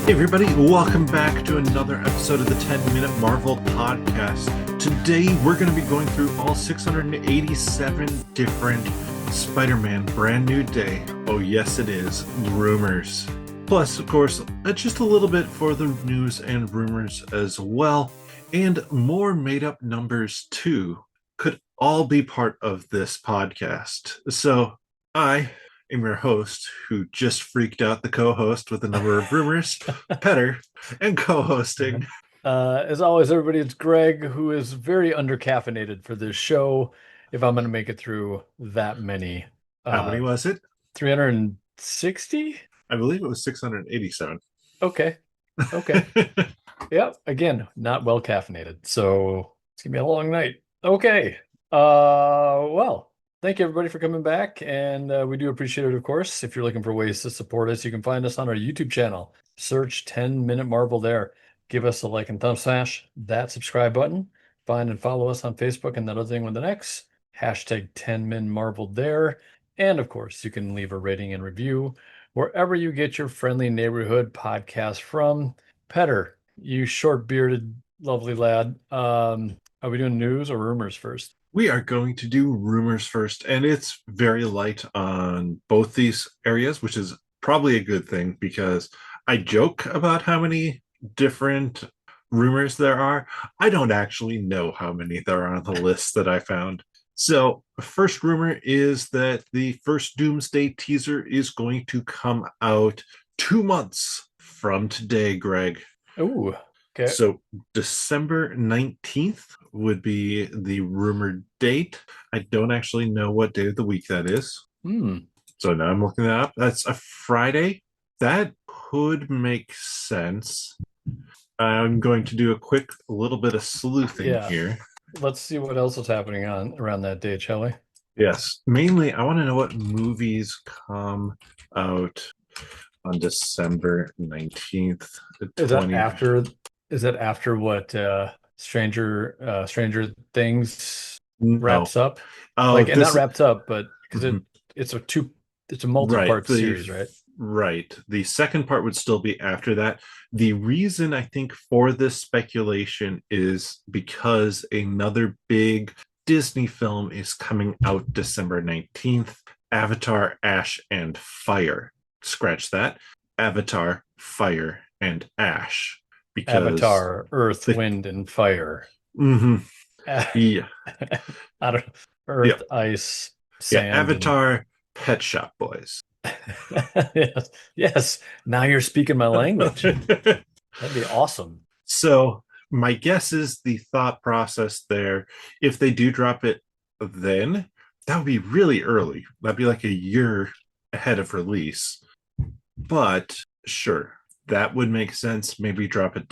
Hey everybody, welcome back to another episode of the 10-Minute Marvel Podcast. Today we're going to be going through all 687 different Spider-Man Brand New Day. Oh yes it is, rumors. Plus, of course, just a little bit for the news and rumors as well. And more made-up numbers too could all be part of this podcast. So I am your host, who just freaked out the co-host with a number of rumors, Petter, and co-hosting. As always, everybody, it's Greg, who is very undercaffeinated for this show. If I'm going to make it through that many. How many was it? 360? I believe it was 687. Okay. Yep. Again, not well caffeinated. So it's going to be a long night. Okay. Well, thank you everybody for coming back. And we do appreciate it, of course. If you're looking for ways to support us, you can find us on our YouTube channel. Search 10 Minute Marvel there. Give us a like and thumb smash that subscribe button. Find and follow us on Facebook and that other thing with an X. Hashtag 10Min Marvel there. And of course, you can leave a rating and review wherever you get your friendly neighborhood podcast from. Petter, you short-bearded, lovely lad. Are we doing news or rumors first? We are going to do rumors first, and it's very light on both these areas, which is probably a good thing because I joke about how many different rumors there are. I don't actually know how many there are on the list that I found. So, first rumor is that the first Doomsday teaser is going to come out 2 months from today, Greg. Oh, okay. So, December 19th would be the rumored date. I don't actually know what day of the week that is. So now I'm looking that up. That's a Friday. That could make sense. I'm going to do a little bit of sleuthing here. Let's see what else is happening around that date, shall we? Yes. Mainly, I want to know what movies come out on December 19th. Is that after what Stranger Things wraps up? Not wrapped up, but because it's a multi-part series, right? Right. The second part would still be after that. The reason I think for this speculation is because another big Disney film is coming out December 19th. Avatar, Ash, and Fire. Scratch that. Avatar, Fire, and Ash. Because Avatar, Earth, Wind, and Fire. Yeah. I don't know. Earth, Ice, Sand. Yeah, Avatar, Pet Shop Boys. Yes. Now you're speaking my language. That'd be awesome. So my guess is the thought process there, if they do drop it then, that would be really early. That'd be like a year ahead of release. But sure, that would make sense. Maybe drop a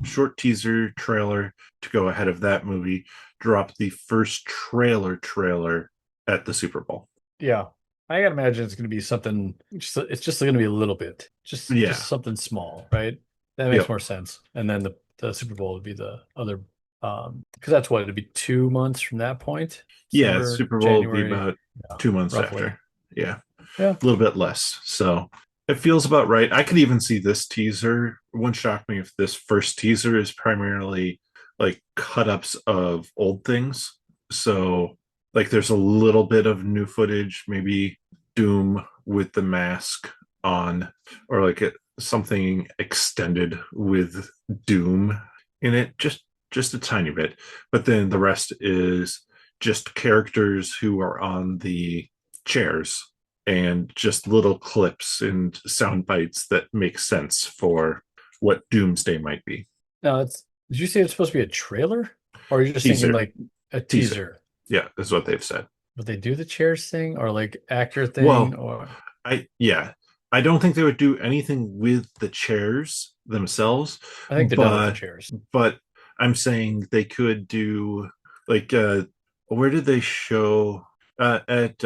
short teaser trailer to go ahead of that movie. Drop the first trailer at the Super Bowl. Yeah. I gotta imagine it's going to be something. It's just going to be a little bit, just something small, right? That makes more sense. And then the Super Bowl would be the other, because that's what it'd be 2 months from that point. Yeah, Super Bowl would be about 2 months roughly. After. Yeah, a little bit less. So it feels about right. I could even see this teaser. It wouldn't shock me if this first teaser is primarily like cut-ups of old things. So like there's a little bit of new footage, maybe Doom with the mask on, or like something extended with Doom in it, just a tiny bit. But then the rest is just characters who are on the chairs and just little clips and sound bites that make sense for what Doomsday might be. Now, did you say it's supposed to be a trailer? Or are you just thinking like a teaser? Yeah, that's what they've said. Would they do the chairs thing or like actor thing? Well, I don't think they would do anything with the chairs themselves. I think they're done with the chairs. But I'm saying they could do like where did they show at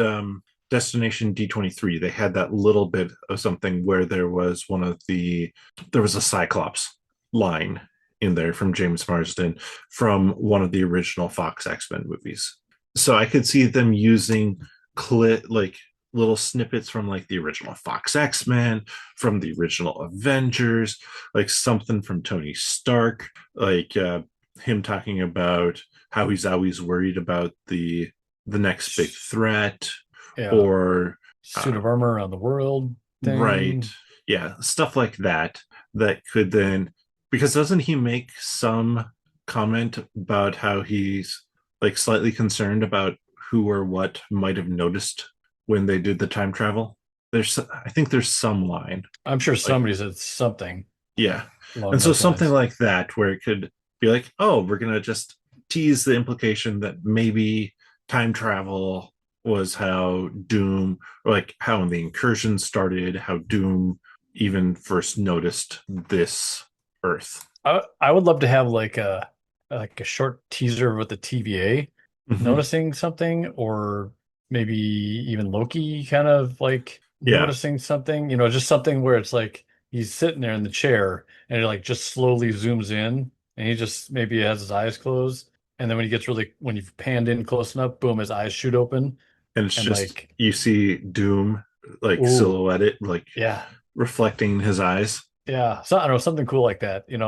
Destination D23? They had that little bit of something where there was a Cyclops line in there from James Marsden from one of the original Fox X-Men movies. So I could see them using little snippets from like the original Fox X-Men, from the original Avengers, like something from Tony Stark, like him talking about how he's always worried about the next big threat, Yeah. or Suit of um, armor around the world right, thing. yeah, stuff like that, that could then, because doesn't he make some comment about how he's like slightly concerned about who or what might have noticed when they did the time travel? I think there's some line I'm sure like, somebody said something yeah. along And so those something lines. like that, where it could be like, oh, we're going to just tease the implication that maybe time travel was how Doom, or like how when the incursion started, how Doom even first noticed this Earth. I would love to have like a short teaser with the TVA Mm-hmm. noticing something, or maybe even Loki kind of like Yeah. noticing something, just something where it's like he's sitting there in the chair and it like just slowly zooms in and he just maybe has his eyes closed. And then when you've panned in close enough, boom, his eyes shoot open And it's and just, like, you see Doom like ooh, silhouetted, like yeah, reflecting his eyes. yeah. So I don't know, something cool like that. That's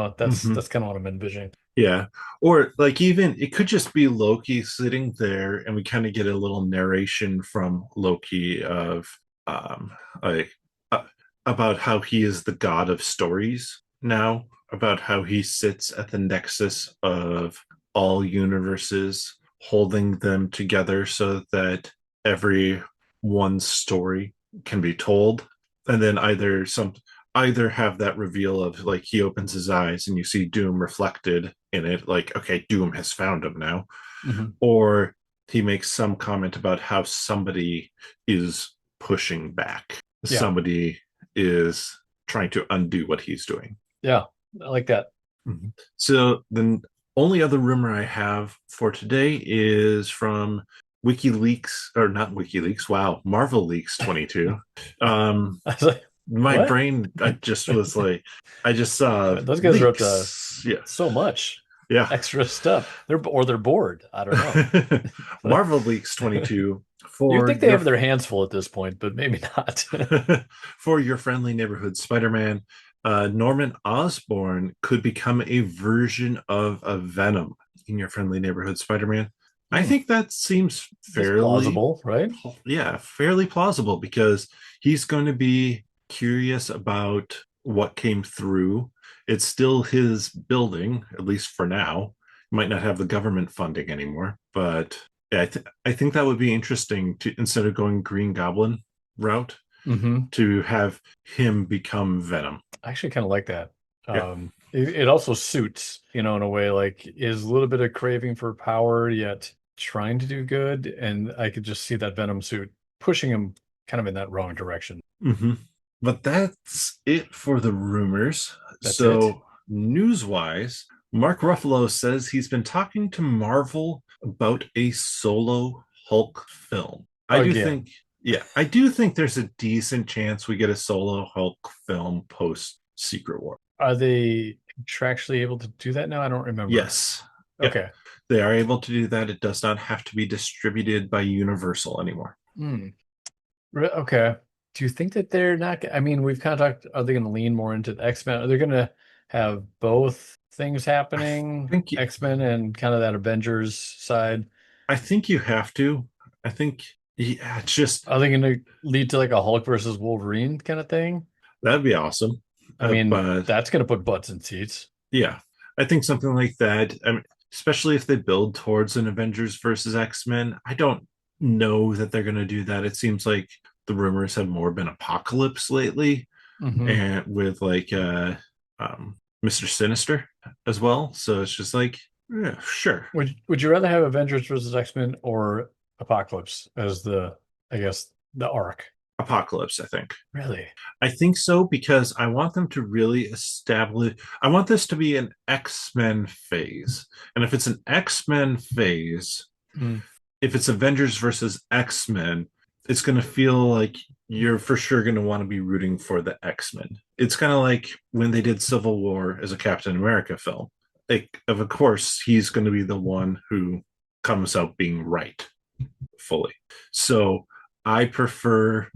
Mm-hmm. that's kind of what I'm envisioning. Yeah. Or like even it could just be Loki sitting there and we kind of get a little narration from Loki of um like uh, about how he is the god of stories now, about how he sits at the nexus of all universes, holding them together so that every one story can be told. And then either have that reveal of like he opens his eyes and you see Doom reflected in it, like, okay, Doom has found him now, Hmm. or he makes some comment about how somebody is pushing back, Yeah. somebody is trying to undo what he's doing. Yeah. I like that. Mm-hmm. So the only other rumor I have for today is from WikiLeaks, or not WikiLeaks, wow, Marvel Leaks 22. Um, I was like, my what? brain, I just was like, I just saw Those guys wrote leaks. Yeah. so much Yeah. extra stuff. They're bored. I don't know. Marvel Leaks 22 You'd for think they your have their hands full at this point, but maybe not. for your friendly neighborhood Spider-Man. Norman Osborn could become a version of a Venom in your friendly neighborhood Spider-Man. I Hmm. think that seems That's fairly, plausible, right? yeah, fairly plausible, because he's going to be curious about what came through. It's still his building, at least for now. Might not have the government funding anymore, but yeah, I think that would be interesting, to instead of going Green Goblin route, Hmm. to have him become Venom. I actually kind of like that. Yeah. It also suits, in a way, like is a little bit of craving for power, yet trying to do good. And I could just see that Venom suit pushing him kind of in that wrong direction. Mm-hmm. But that's it for the rumors. That's it. So, news wise, Mark Ruffalo says he's been talking to Marvel about a solo Hulk film. Again. I do think there's a decent chance we get a solo Hulk film post Secret War. Are they contractually able to do that now? I don't remember. Yes. Yeah. Okay. They are able to do that. It does not have to be distributed by Universal anymore. Hmm. Okay. Do you think that they're not? I mean, we've kind of talked. Are they going to lean more into the X-Men? Are they going to have both things I happening, think X-Men and kind of that Avengers side? I think you have to. I think, yeah, it's just, Are they going to lead to like a Hulk versus Wolverine kind of thing? that'd be awesome. I mean, But that's going to put butts in seats. yeah, I think something like that. I mean, especially if they build towards an Avengers versus X-Men. I don't know that they're going to do that. It seems like the rumors have more been Apocalypse lately, Hmm. and with like Mr. Sinister as well. So it's just like, yeah, sure. Would you rather have Avengers versus X-Men or Apocalypse as I guess, the arc? Apocalypse, I think. Really? I think so, because I want them to really establish. I want this to be an X-Men phase. And if it's an X-Men phase, Mm. if it's Avengers versus X-Men, it's going to feel like you're for sure going to want to be rooting for the X-Men. It's kind of like when they did Civil War as a Captain America film. Like, of course, he's going to be the one who comes out being right fully. So I prefer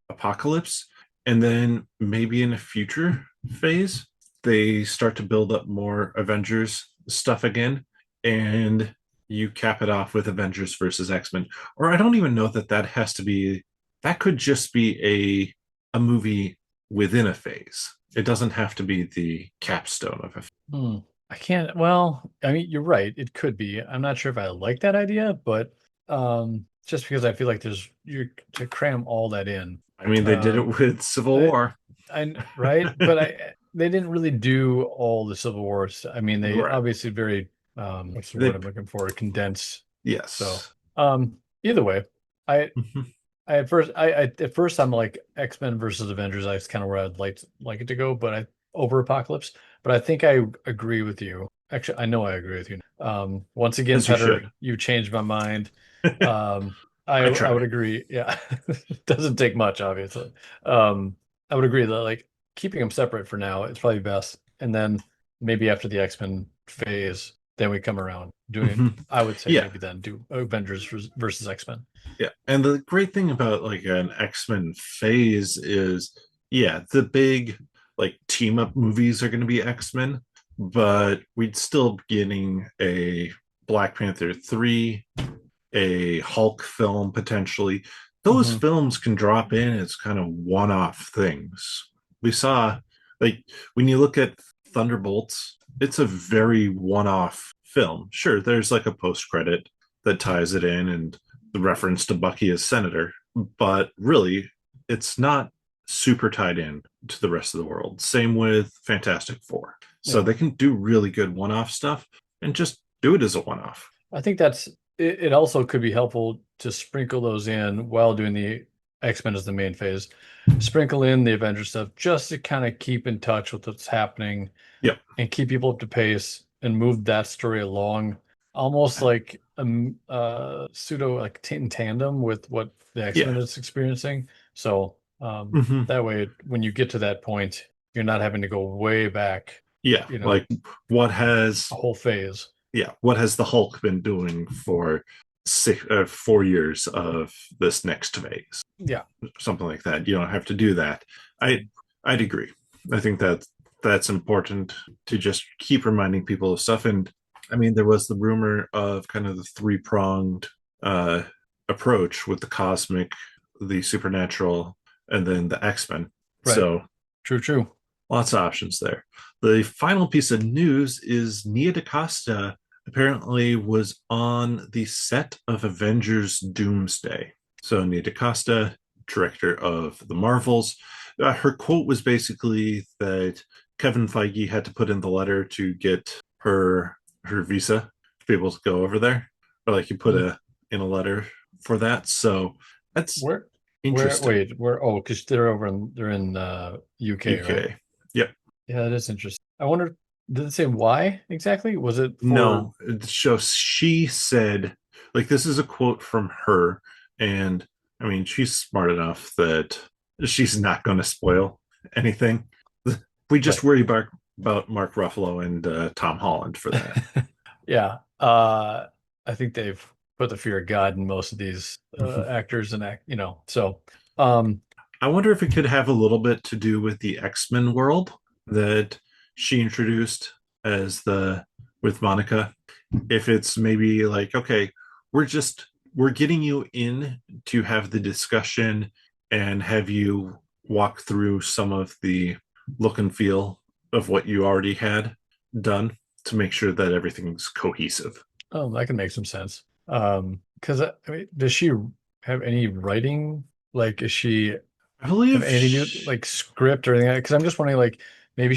Apocalypse, and then maybe in a future phase, they start to build up more Avengers stuff again, and you cap it off with Avengers versus X-Men. Or I don't even know that that has to be, that could just be a movie within a phase. It doesn't have to be the capstone of it. Hmm. I can't. Well, I mean, you're right. It could be. I'm not sure if I like that idea, but just because I feel like there's you to cram all that in. I mean, they did it Um, with Civil I, War. right, but they didn't really do all the Civil Wars. I mean, they Right. obviously very what's the word They, I'm looking for? Condensed. So yes. either way, I Mhm. at first I'm like X-Men versus Avengers. That's kind of where I'd like it to go, but I over Apocalypse. But I think I agree with you. Actually, I know I agree with you. Once again, As you should. Petter, you changed my mind. Um, I I try. would agree. Yeah, it doesn't take much, obviously. Um, I would agree that like keeping them separate for now is probably best, and then maybe after the X-Men phase, then we come around doing. Mhm. I would say Yeah, maybe then do Avengers versus X-Men. yeah. And the great thing about like an X-Men phase is, yeah, the big like team up movies are going to be X-Men, but we'd still be getting a Black Panther 3, a Hulk film potentially. Those Hmm. films can drop in as kind of one-off things. We saw like when you look at Thunderbolts, it's a very one-off film. Sure, there's like a post-credit that ties it in and the reference to Bucky as senator, but really it's not super tied in to the rest of the world. Same with Fantastic Four. So Yeah. they can do really good one-off stuff and just do it as a one-off. I think that's it, it also could be helpful to sprinkle those in while doing the X-Men as the main phase. Sprinkle in the Avengers stuff just to kind of keep in touch with what's happening Yep. and keep people up to pace and move that story along almost like pseudo like in tandem with what the Yeah. X-Men is experiencing. So Hmm. that way when you get to that point, you're not having to go way back, Yeah. you know, Like what has a whole phase. what has the Hulk been doing for 4 years of this next phase? Yeah. Something like that. You don't have to do that. I I'd agree. I think that that's important to just keep reminding people of stuff. And I mean, there was the rumor of kind of the three-pronged uh, approach with the cosmic, the supernatural, and then the X-Men. Right. So True, true. lots of options there. The final piece of news is Nia DaCosta apparently was on the set of Avengers Doomsday. So Nia DaCosta, director of the Marvels, her quote was basically that Kevin Feige had to put in the letter to get her visa to be able to go over there, or like you put Hmm. a in a letter for that. So that's Where, interesting. wait, oh, because they're in UK, right? UK. Yep. Yeah, that is interesting. I wonder, did it say why exactly? Was it for, No, so she said, like, this is a quote from her, and I mean, she's smart enough that she's not going to spoil anything. We just right? worry about Mark Ruffalo and Tom Holland for that. Yeah. I think they've put the fear of God in most of these actors and so um, I wonder if it could have a little bit to do with the X-Men world that she introduced as the with Monica. If it's maybe like, okay, we're just we're getting you in to have the discussion and have you walk through some of the look and feel of what you already had done to make sure that everything's cohesive. oh, that can make some sense. Because I mean, does she have any writing? Like, is she I have believe anything to do like script or anything? Because I'm just wondering, like, maybe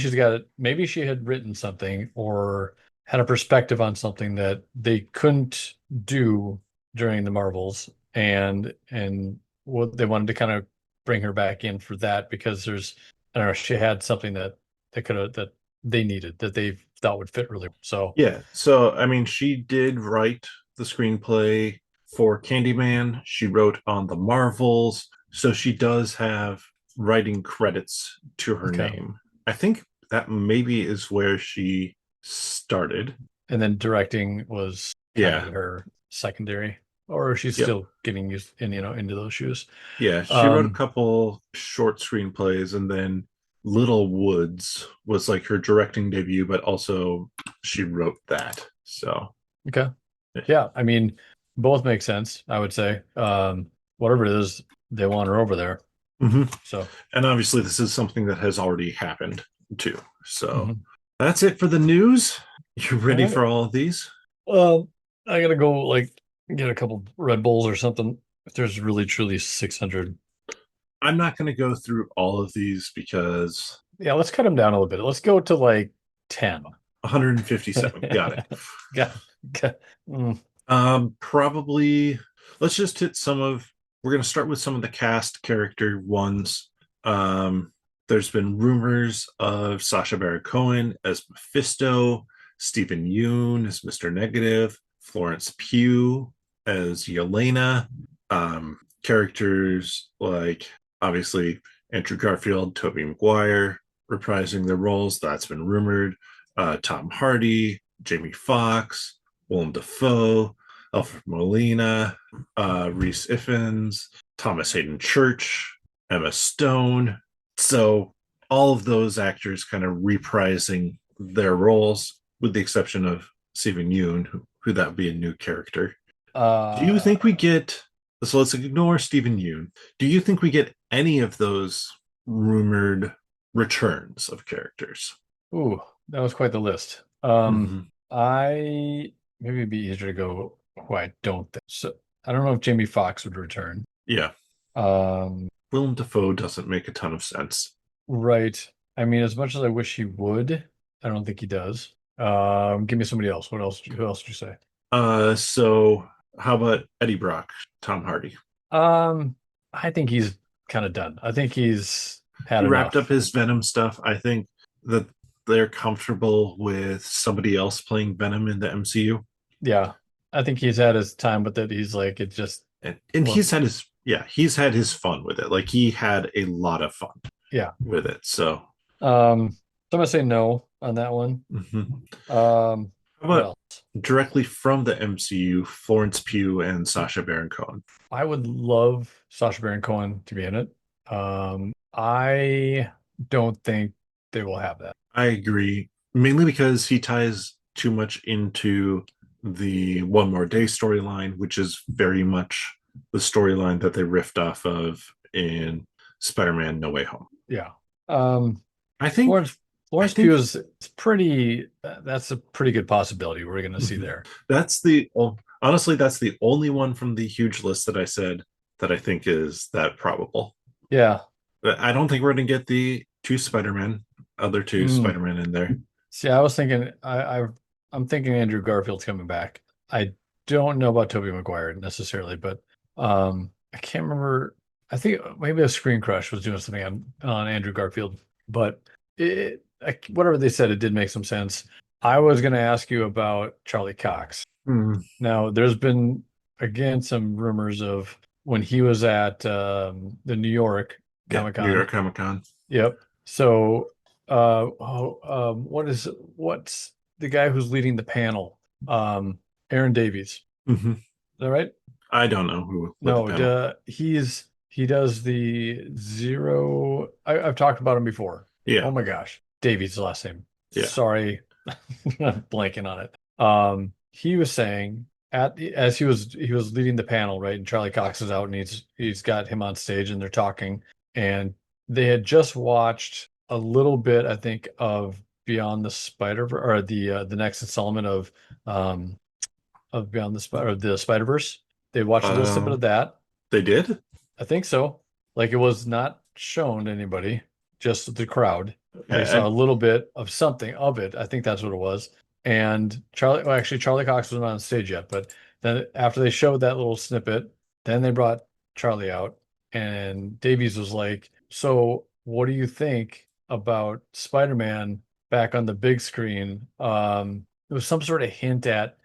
she had written something or had a perspective on something that they couldn't do during the Marvels, and what they wanted to kind of bring her back in for that because I don't know, she had something that could have that they needed that they thought would fit really well. So, yeah. So I mean, she did write the screenplay for Candyman. She wrote on the Marvels, so she does have writing credits to her okay. name. I think that maybe is where she started. And then directing was kind of Yeah. her secondary. or she's Yep. still getting used into those shoes. Yeah, she wrote a Um, couple short screenplays, and then Little Woods was like her directing debut, but also she wrote that. So, okay. Yeah, I mean, both make sense, I would say. Whatever it is, they want her over there. mhm. So, And obviously, this is something that has already happened too. So, mhm. that's it for the news. You All ready right. for all of these? Well, I gotta go like get a couple Red Bulls or something. If there's really truly 600. I'm not going to go through all of these because Yeah, let's cut them down a little bit. Let's go to like 10. 157. Got it. Got, got, mm, Probably let's just hit some of we're going to start with some of the cast character ones. Um, there's been rumors of Sacha Baron Cohen as Mephisto, Stephen Yeun as Mr. Negative, Florence Pugh as Yelena. Characters like obviously Andrew Garfield, Tobey Maguire reprising their roles. That's been rumored. Tom Hardy, Jamie Foxx, Willem Dafoe, Alfred Molina, Reese Iffens, Thomas Hayden Church, Emma Stone. So all of those actors kind of reprising their roles, with the exception of Stephen Yeun, who that would be a new character. Do you uh, think we get? So let's ignore Stephen Yeun. Do you think we get any of those rumored returns of characters? ooh, that was quite the list. Mm-hmm. I maybe it'd be easier to go who I don't think. So I don't know if Jamie Foxx would return. Yeah, Um, Willem Dafoe doesn't make a ton of sense. right. I mean, as much as I wish he would, I don't think he does. Give me somebody else. What else? Who else did you say? So how about Eddie Brock, Tom Hardy? Um, I think he's kind of done. I think he's had He wrapped up enough. his Venom stuff. I think that they're comfortable with somebody else playing Venom in the MCU. Yeah, I think he's had his time with it. He's like, it just And was, he's had his fun with it. Like he had a lot of fun yeah. with it. So So I'm gonna say no on that one. mhm. How What about else? directly from the MCU, Florence Pugh and Sacha Baron Cohen? I would love Sacha Baron Cohen to be in it. I don't think they will have that. I agree, mainly because he ties too much into the One More Day storyline, which is very much the storyline that they riffed off of in Spider-Man No Way Home. Yeah. Um, I think Florence I Florence Pugh think is it's pretty. That's a pretty good possibility we're going to see mhm. there. that's the honestly that's the only one from the huge list that I said that I think is that probable. Yeah. I don't think we're going to get the other two Mm. Spider-Man in there. See, I was thinking. I'm thinking Andrew Garfield's coming back. I don't know about Tobey Maguire necessarily, but I can't remember. I think maybe a Screen Crush was doing something on Andrew Garfield, but whatever they said, it did make some sense. I was going to ask you about Charlie Cox. Hmm. Now, there's been again some rumors of when he was at the New York Yeah, Comic New Con. York Comic Con. Yep. So, what's the guy who's leading the panel? Aaron Davies. Is Hmm. that right? I don't know who lit the No, panel. he does the zero. I've talked about him before. Yeah, Oh my gosh, Davies is the last name. yeah. Sorry, I'm blanking on it. He was saying as he was leading the panel, right? And Charlie Cox is out, and he's got him on stage, and they're talking, and they had just watched a little bit, I think, of Beyond the Spider or the next installment of Beyond the Spider or the Spider Verse. They watched a little snippet Uh, of that. they did. I think so. Like it was not shown to anybody, just the crowd. They I, saw a little bit of something of it. I think that's what it was. And Charlie Cox wasn't on stage yet, but then after they showed that little snippet, then they brought Charlie out, and Davies was like, "So, what do you think about Spider-Man back on the big screen?" It was some sort of hint at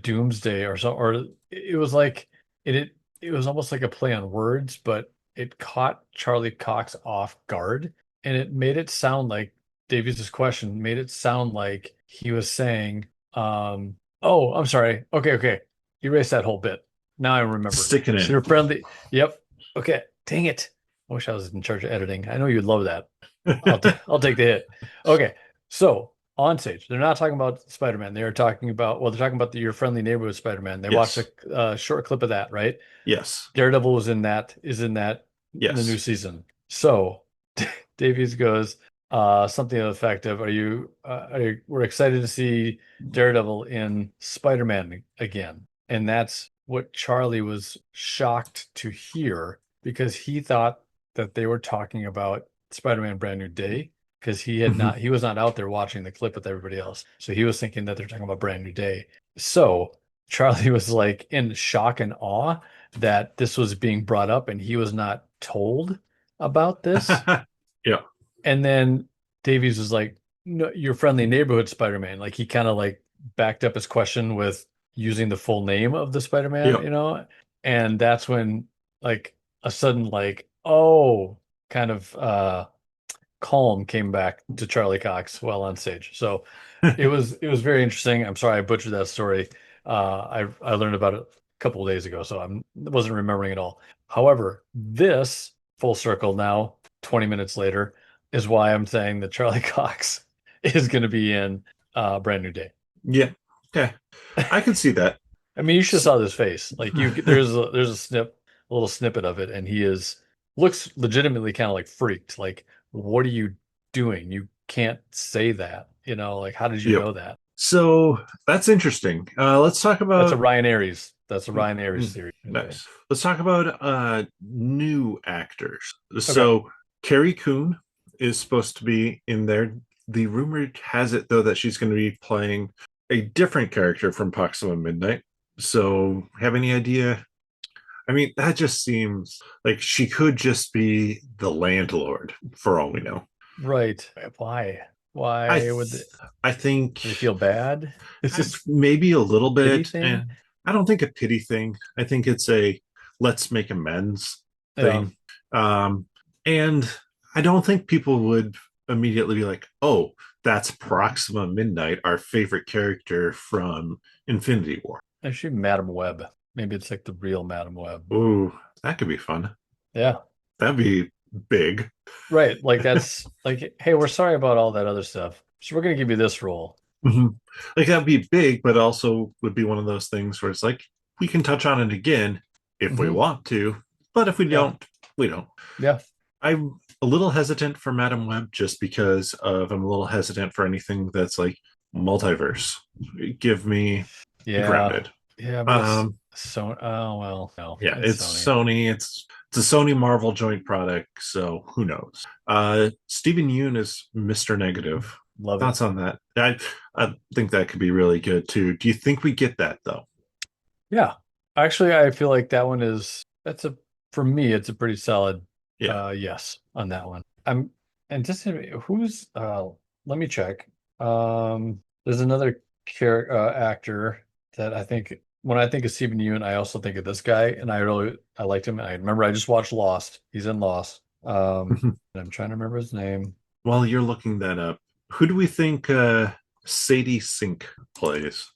Doomsday or something, or it was like it was almost like a play on words, but it caught Charlie Cox off guard, and it made it sound like Davies's question made it sound like he was saying, "Oh, I'm sorry. Okay, okay, erase that whole bit." Now I remember. Sticking So in. you're friendly. Yep. Okay. Dang it. I wish I was in charge of editing. I know you'd love that. I'll take the hit. Okay. So on stage, they're not talking about Spider-Man. They're talking about, well, they're talking about your friendly neighborhood Spider-Man. They watched Yes. a short clip of that, right? Yes. Daredevil was in that, is in that in the new Yes. season. So Davies goes, something to the effect of, we're excited to see Daredevil in Spider-Man again. And that's what Charlie was shocked to hear because he thought that they were talking about Spider-Man Brand New Day because Mhm. he was not out there watching the clip with everybody else. So he was thinking that they're talking about Brand New Day. So Charlie was like in shock and awe that this was being brought up and he was not told about this. Yeah. And then Davies was like, no, your friendly neighborhood Spider-Man. Like he kind of like backed up his question with using the full name of the Spider-Man, Yeah. And that's when like a sudden like, oh, kind of calm came back to Charlie Cox while on stage. So it was very interesting. I'm sorry I butchered that story. I learned about it a couple of days ago, so I wasn't remembering it all. However, this full circle now, 20 minutes later, is why I'm saying that Charlie Cox is going to be in Brand New Day. Yeah. Okay. I can see that. I mean, you should have S- saw this face. Like there's a little snippet of it, and he is looks legitimately kind of like freaked. Like, what are you doing? You can't say that. Like how did you Yep. know that? So that's interesting. Let's talk That's a about Ryan Aries. That's a Ryan Aries theory, by the way. nice. Let's talk about new actors. Okay. So Carrie Coon is supposed to be in there. The rumor has it though that she's going to be playing a different character from Proxima Midnight. So have any idea? I mean, that just seems like she could just be the landlord for all we know. Right. Why? I Why would th- I think they feel bad? Is this maybe a little pity bit, thing? and I don't think a pity thing. I think it's a let's make amends Yeah. thing. Um, and I don't think people would immediately be like, "Oh, that's Proxima Midnight, our favorite character from Infinity War." Actually, Madam Web. Maybe it's like the real Madam Web. Ooh, that could be fun. Yeah. That'd be big. Right. Like that's like, hey, we're sorry about all that other stuff. So we're gonna give you this role. Mhm. Like that'd be big, but also would be one of those things where it's like we can touch on it again if we Hmm. want to, but if we Yeah. don't, we don't. Yeah. I'm a little hesitant for Madam Web just because of I'm a little hesitant for anything that's like multiverse. Give me Yeah. grounded. Yeah, but it's Um, so oh well, no, yeah, it's it's Sony. Sony. It's a Sony Marvel joint product, so who knows? Stephen Yoon is Mr. Negative. Love it. Thoughts on that? I think that could be really good too. Do you think we get that though? Yeah. Actually, I feel like that one is that's a for me, it's a pretty solid Yeah. yes on that one. I'm anticipating who's let me check. There's another actor that I think when I think of Stephen Yeun, I also think of this guy, and I liked him. I remember I just watched Lost. He's in Lost. And I'm trying to remember his name. While you're looking that up, who do we think Sadie Sink plays?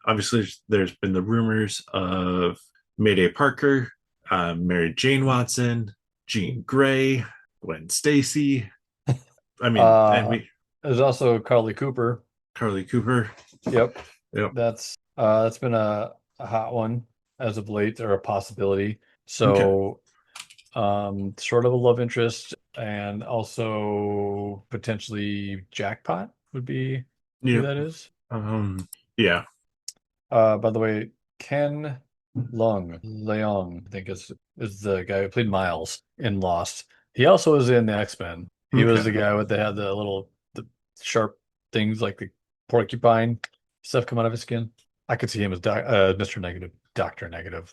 Obviously, there's been the rumors of Mayday Parker, Mary Jane Watson, Jean Grey, Gwen Stacy. I mean, and Uh, we there's also Carly Cooper. Carly Cooper. Yep, Yep. that's been a hot one as of late, or a possibility. Okay. So, sort of a love interest, and also potentially Jackpot would be who Yep. that is. Um. Yeah. By the way, Ken Leong, I think is the guy who played Miles in Lost. He also was in the X-Men. He was Okay. the guy with the sharp things like the porcupine stuff come out of his skin. I could see him as Mr. Negative, Doctor Negative.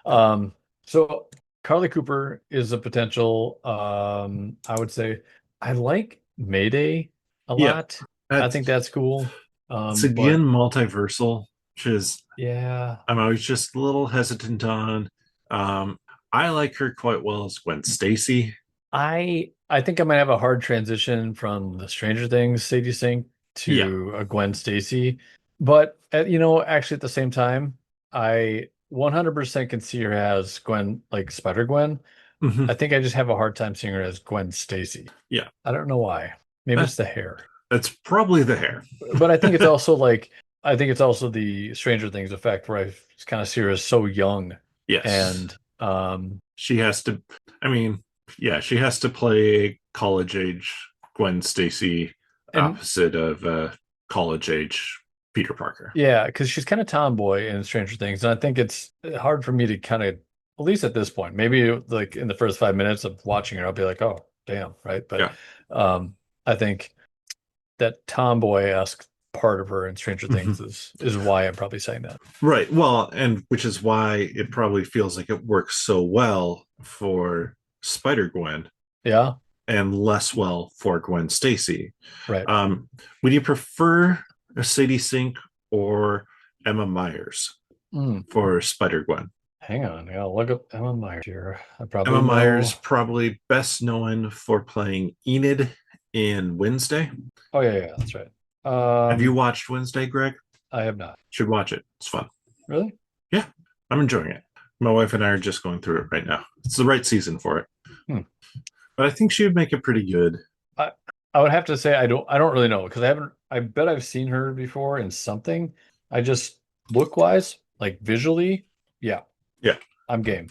Um, so Carly Cooper is a potential. I would say I like Mayday a Yeah. lot. I think That's that's cool. it's again But multiversal, which is yeah, I'm always just a little hesitant on. Um, I like her quite well as Gwen Stacy. I think I might have a hard transition from the Stranger Things Sadie Sink Yeah. to a Gwen Stacy. But actually at the same time, I 100% can see her as Gwen, like Spider-Gwen. I Hmm. think I just have a hard time seeing her as Gwen Stacy. Yeah, I don't know why. Maybe that, it's the hair. that's probably the hair. But I think it's also like I think it's also the Stranger Things effect where I kind of see her as so young Yes, and she has to. I mean, yeah, she has to play college age Gwen Stacy and opposite of college age Peter Parker. yeah, because she's kind of tomboy in Stranger Things, and I think it's hard for me to kind of, at least at this point, maybe like in the first 5 minutes of watching her, I'll be like, oh, damn, right? But Yeah. um, I think that tomboy-esque part of her in Stranger Hmm. Things is why I'm probably saying that. Right. Well, and which is why it probably feels like it works so well for Spider Gwen Yeah, and less well for Gwen Stacy. right. Um, would you prefer a Sadie Sink or Emma Myers Mm. for Spider Gwen? Hang on, I gotta look up Emma Myers here. I probably Emma Myers, know. probably best known for playing Enid in Wednesday. Oh yeah, yeah, that's right. Have you watched Wednesday, Greg? I have not. Should watch it. It's fun. Really? Yeah, I'm enjoying it. My wife and I are just going through it right now. It's the right season for it. Hmm. But I think she would make it pretty good. I I would have to say I don't really know because I haven't I bet I've seen her before in something. I just look wise, like visually, yeah, Yeah. I'm game.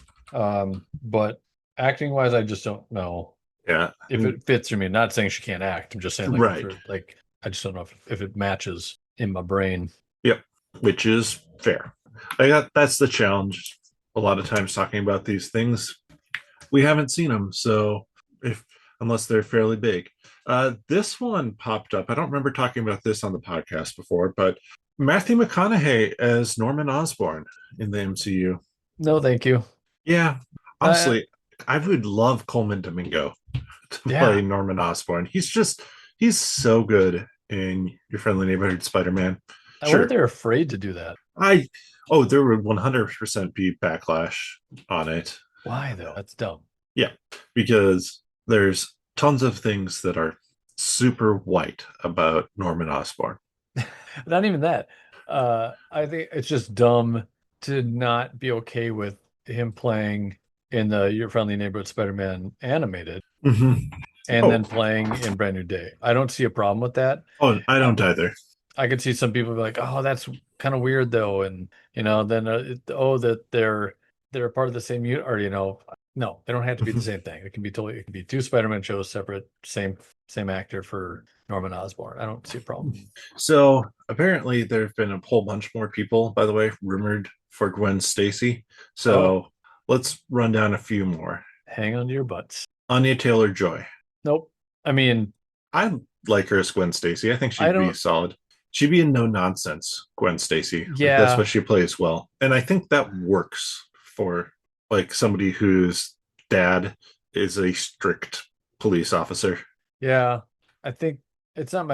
But acting wise, I just don't know Yeah. if it fits for me. Not saying she can't act. I'm just saying like Right. for like I just don't know if it matches in my brain. Yep. Which is fair. I got that's the challenge. A lot of times talking about these things, we haven't seen them, so if unless they're fairly big. This one popped up. I don't remember talking about this on the podcast before, but Matthew McConaughey as Norman Osborn in the MCU. No, thank you. Yeah, Uh, honestly, I would love Coleman Domingo to play yeah, Norman Osborn. He's so good in Your Friendly Neighborhood Spider-Man. I wonder if Sure, they're afraid to do that. I oh there would 100% be backlash on it. Why though? That's dumb. Yeah, because there's tons of things that are super white about Norman Osborn. Not even that. I think it's just dumb to not be okay with him playing in the Your Friendly Neighborhood Spider-Man animated Mm-hmm. and Oh, then playing in Brand New Day. I don't see a problem with that. oh, I Uh, don't either. I could see some people be like, "Oh, that's kind of weird, though," and then that they're part of the same unit, or no, they don't have to be the Mhm. same thing. It can be two Spider-Man shows separate, same actor for Norman Osborn. I don't see a problem. So apparently, there have been a whole bunch more people, by the way, rumored for Gwen Stacy. Oh, So let's run down a few more. hang on to your butts. Anya Taylor Joy. Nope. I mean, I like her as Gwen Stacy. I think I she'd be don't. solid. She'd be a no nonsense Gwen Stacy. Like that's what Yeah, she plays well, and I think that works for like somebody whose dad is a strict police officer. yeah. I think it's not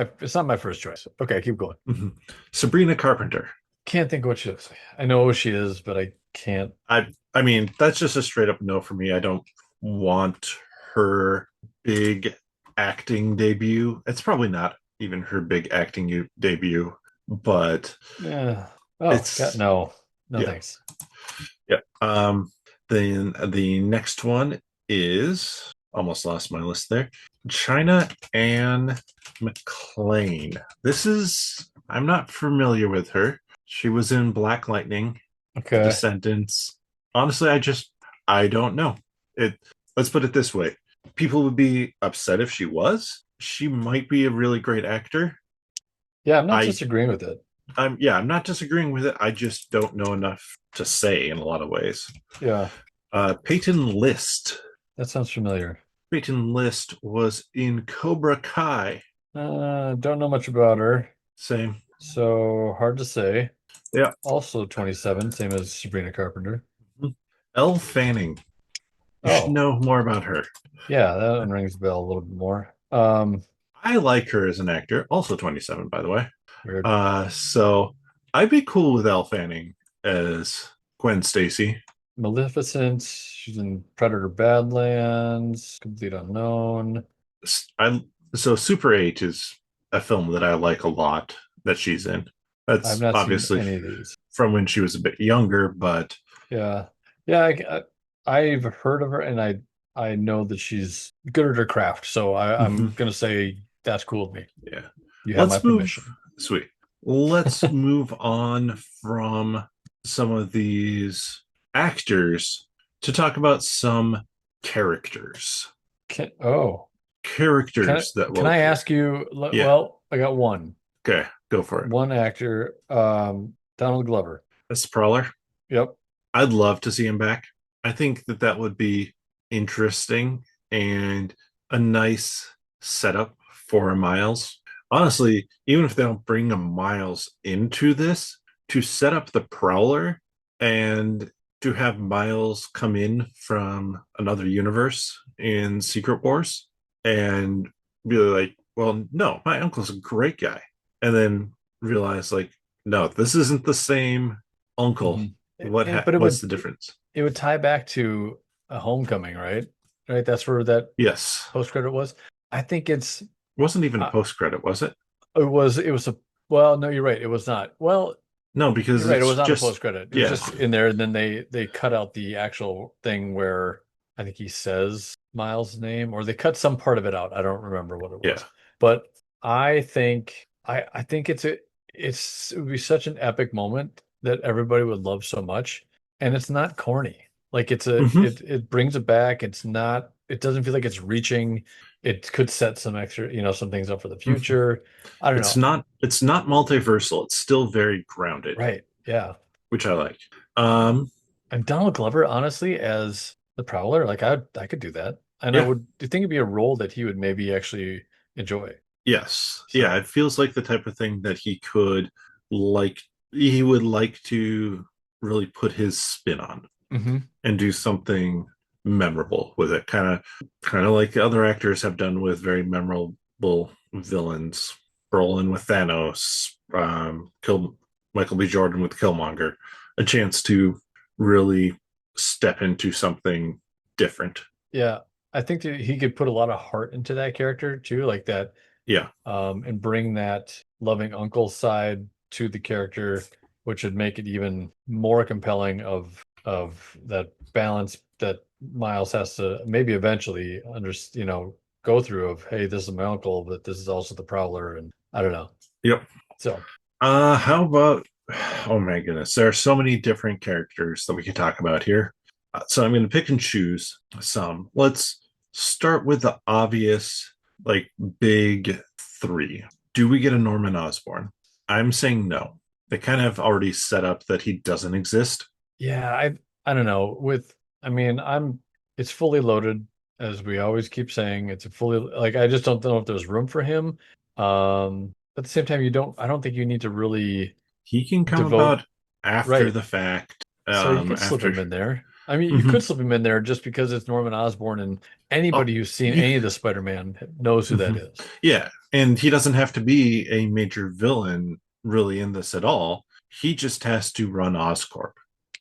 my first choice. Okay, keep going. Mhm. Sabrina Carpenter. Can't think what she looks like. I know who she is, but I can't. I mean that's just a straight up no for me. I don't want her big acting debut. It's probably not even her big acting debut, but Yeah. Oh, God, it's no. No, yeah. thanks. Yeah. Then the next one is almost lost my list there. China Anne McClain. This is I'm not familiar with her. She was in Black Lightning, The Okay. Descendants. Honestly, I don't know. It let's put it this way. People would be upset if she was. She might be a really great actor. Yeah, I'm not I disagreeing with it. I'm not disagreeing with it. I just don't know enough to say in a lot of ways. Yeah, Peyton List. that sounds familiar. Peyton List was in Cobra Kai. Don't know much about her, Same. so hard to say. Yeah. Also 27, same as Sabrina Carpenter. Elle Fanning. You should Oh, know more about her. yeah, that one rings a bell a little bit more. I like her as an actor. Also 27, by the way. Weird. So I'd be cool with Elle Fanning as Gwen Stacy. Maleficent, she's in Predator Badlands, Complete Unknown. I so Super 8 is a film that I like a lot that she's in. I've That's not seen obviously any of these. from when she was a bit younger, but Yeah. Yeah, I've heard of her and I know that she's good at her craft. So I'm mhm, gonna say that's cool with me. yeah. You have my Let's move. permission. Sweet. Let's move on from some of these actors to talk about some characters. Oh, Characters that can will I appear. ask you? Yeah. Well, I got Okay. Go for it. one actor, Donald Glover. That's the Prowler. Yep. I'd love to see him back. I think that that would be interesting and a nice setup for a Miles. Honestly, even if they don't bring a Miles into this, to set up the Prowler and to have Miles come in from another universe in Secret Wars and be like, well, no, my uncle's a great guy. And then realize, like, no, this isn't the same uncle. Mhm. But What's the difference? it would tie back to a Homecoming, right? Right. That's where that Yes. post credit was. I think It wasn't even a uh, post credit, was it? it was a well, no, you're right. It was not. Well, No, you're because right. It it's was not a just post credit. It was yeah. just in there, and then they cut out the actual thing where I think he says Miles' name, or they cut some part of it out. I don't remember what it Yeah. was, but I think it would be such an epic moment that everybody would love so much, and it's not corny. Like Hmm. it brings it back. It's not. It doesn't feel like it's reaching. It could set some extra, some things up for the Hmm. future. I don't know. It's not multiversal. It's still very grounded, Right. Yeah. which I like. Um And Donald Glover, honestly, as the Prowler, like I could do that. And I yeah. would think it'd be a role that he would maybe actually enjoy. Yes. Yeah, So, it feels like the type of thing that like he would like to really put his spin on mhm. and do something memorable with it. Kind of like other actors have done with very memorable villains. Brolin with Thanos, Michael B. Jordan with Killmonger. A chance to really step into something different. Yeah, I think that he could put a lot of heart into that character too, like that, Yeah. and bring that loving uncle side to the character, which would make it even more compelling of that balance that Miles has to maybe eventually go through of, hey, this is my uncle, but this is also the Prowler, and I don't know. Yep. So, How about? Oh my goodness, there are so many different characters that we could talk about here. So I'm going to pick and choose some. Let's start with the obvious, like big three. Do we get a Norman Osborn? I'm saying no. They kind of already set up that he doesn't exist. yeah, I don't know. I mean, it's fully loaded, as we always keep saying. It's a fully like I just don't know if there's room for him. At the same time, I don't think you need to really He can come devote about after right. the fact. So you could slip After. him in there. I mean, you Mhm. could slip him in there just because it's Norman Osborn, and Oh, anybody who's seen you. any of the Spider-Man knows who that Mhm. is. Yeah, and he doesn't have to be a major villain really in this at all. He just has to run Oscorp.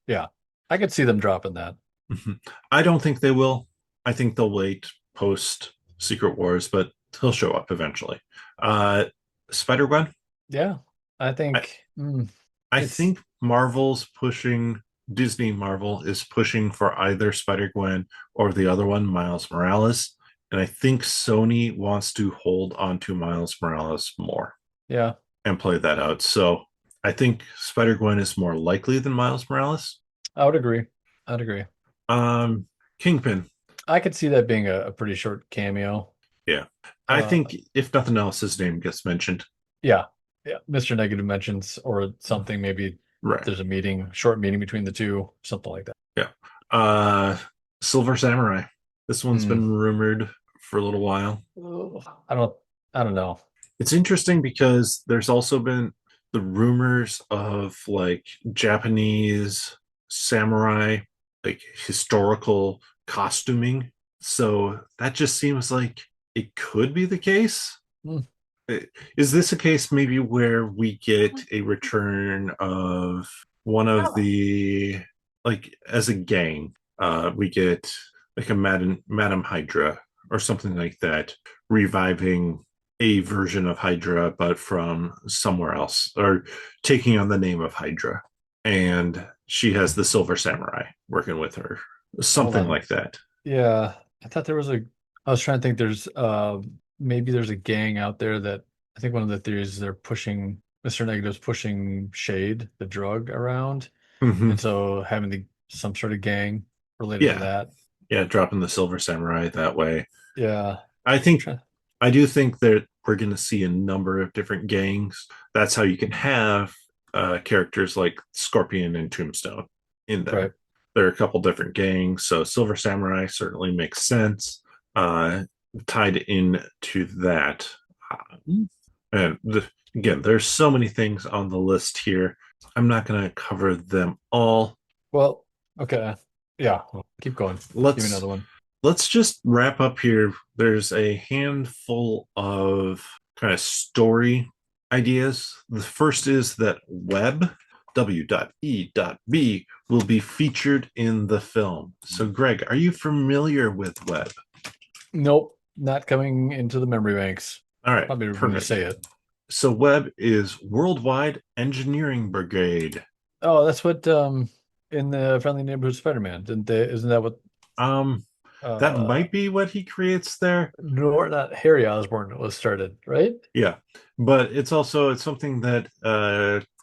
Yeah, I could see them dropping that. Mhm. I don't think they will. I think they'll wait post Secret Wars, but he'll show up eventually. Uh, Spider Gwen. Yeah, I I think I it's think Marvel's pushing. Disney Marvel is pushing for either Spider Gwen or the other one, Miles Morales. And I think Sony wants to hold on to Miles Morales more yeah, and play that out. So I think Spider Gwen is more likely than Miles Morales. I would agree. I'd agree. Um, Kingpin, I could see that being a pretty short cameo. yeah. I Uh, think if nothing else, his name gets mentioned. yeah, yeah. Mr. Negative mentions or something. Maybe Right. there's a short meeting between the two, something like that. Yeah. Uh, Silver Samurai. This one's Hmm. been rumored for a little while. Ugh, I don't know. It's interesting because there's also been the rumors of like Japanese samurai, like historical costuming. So that just seems like it could be the case. Hmm. Is this a case maybe where we get a return of one of the like as a gang? We get like a Madam Hydra or something like that, reviving a version of Hydra, but from somewhere else, or taking on the name of Hydra and she has the Silver Samurai working with her, Hold something on. like that. Yeah, I thought there was a. I was trying to think. There's maybe there's a gang out there that I think one of the theories is they're pushing Mr. Negative's pushing Shade, the drug, around, Hmm. and so having some sort of gang related to Yeah, that. yeah, dropping the Silver Samurai that way. Yeah. I think Try- I do think that we're going to see a number of different gangs. That's how you can have characters like Scorpion and Tombstone in Right. there. There are a couple different gangs, so Silver Samurai certainly makes sense. Uh, Tied into that, and again, there's so many things on the list here. I'm not going to cover them all. Well, okay. Yeah. Well, keep going. Give me Let's another one. let's just wrap up here. There's a handful of kind of story ideas. The first is that Webb, W.E.B, will be featured in the film. So, Greg, are you familiar with Webb? Nope, not coming into the memory banks. All right, Probably when you perfect. say it. So, Webb is Worldwide Engineering Brigade. Oh, that's what in the Friendly Neighborhood Spider-Man, didn't they? Isn't that what Um, that uh might be what he creates there. nor not Harry Osborn was started, right? Yeah, but it's something that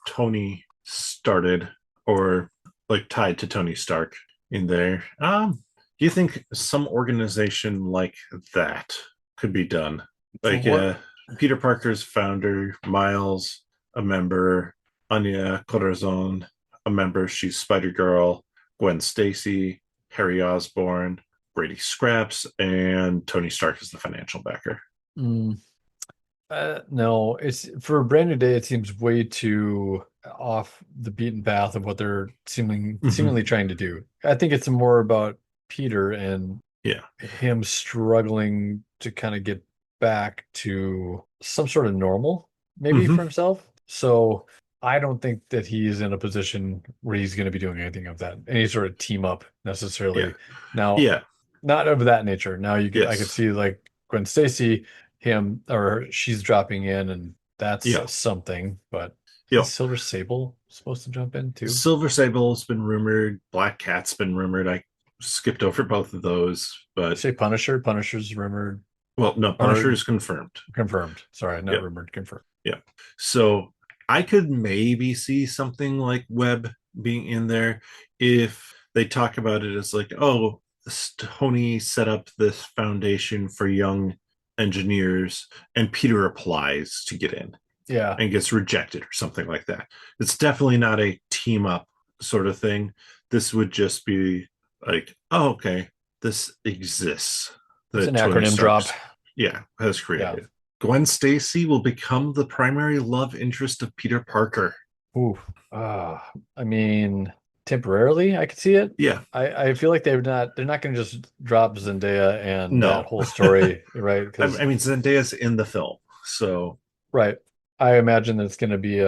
Tony started or like tied to Tony Stark in there. Do you think some organization like that could be done? For Like what? Peter Parker's founder, Miles, a member, Anya Corazon, a member. She's Spider Girl, Gwen Stacy, Harry Osborn, Brady Scraps, and Tony Stark is the financial backer. Mm, no, it's for a brand new day. It seems way too off the beaten path of what they're Hmm. seemingly trying to do. I think it's more about Peter and Yeah. him struggling to kind of get back to some sort of normal, maybe for Hmm. himself. So I don't think that he's in a position where he's going to be doing anything of that, any sort of team up Yeah. necessarily. Now, Yeah. not of that nature. Now I could Yes. see like Gwen Stacy, him or she's dropping in, and that's Yeah. something. But isn't Yeah. Silver Sable supposed to jump in too? Silver Sable's been rumored. Black Cat's been rumored. I skipped over both of those, You but say Punisher. Punisher's rumored well, no, or Punisher is confirmed. confirmed. Sorry, not Yep. rumored, confirmed. Yeah. So I could maybe see something like Webb being in there if they talk about it as like, oh, Tony set up this foundation for young engineers, and Peter applies to get in Yeah, and gets rejected or something like that. It's definitely not a team up sort of thing. This would just be like, oh, okay, this exists it's an that Tony acronym drop. Stark's, yeah, has Yeah. created. Gwen Stacy will become the primary love interest of Peter Parker. Ooh. Uh, I mean, temporarily, I could see it. Yeah, I feel like they're not going to just drop Zendaya and that no. whole story, right? Because I mean, Zendaya's in the film, so right, I imagine that it's going to be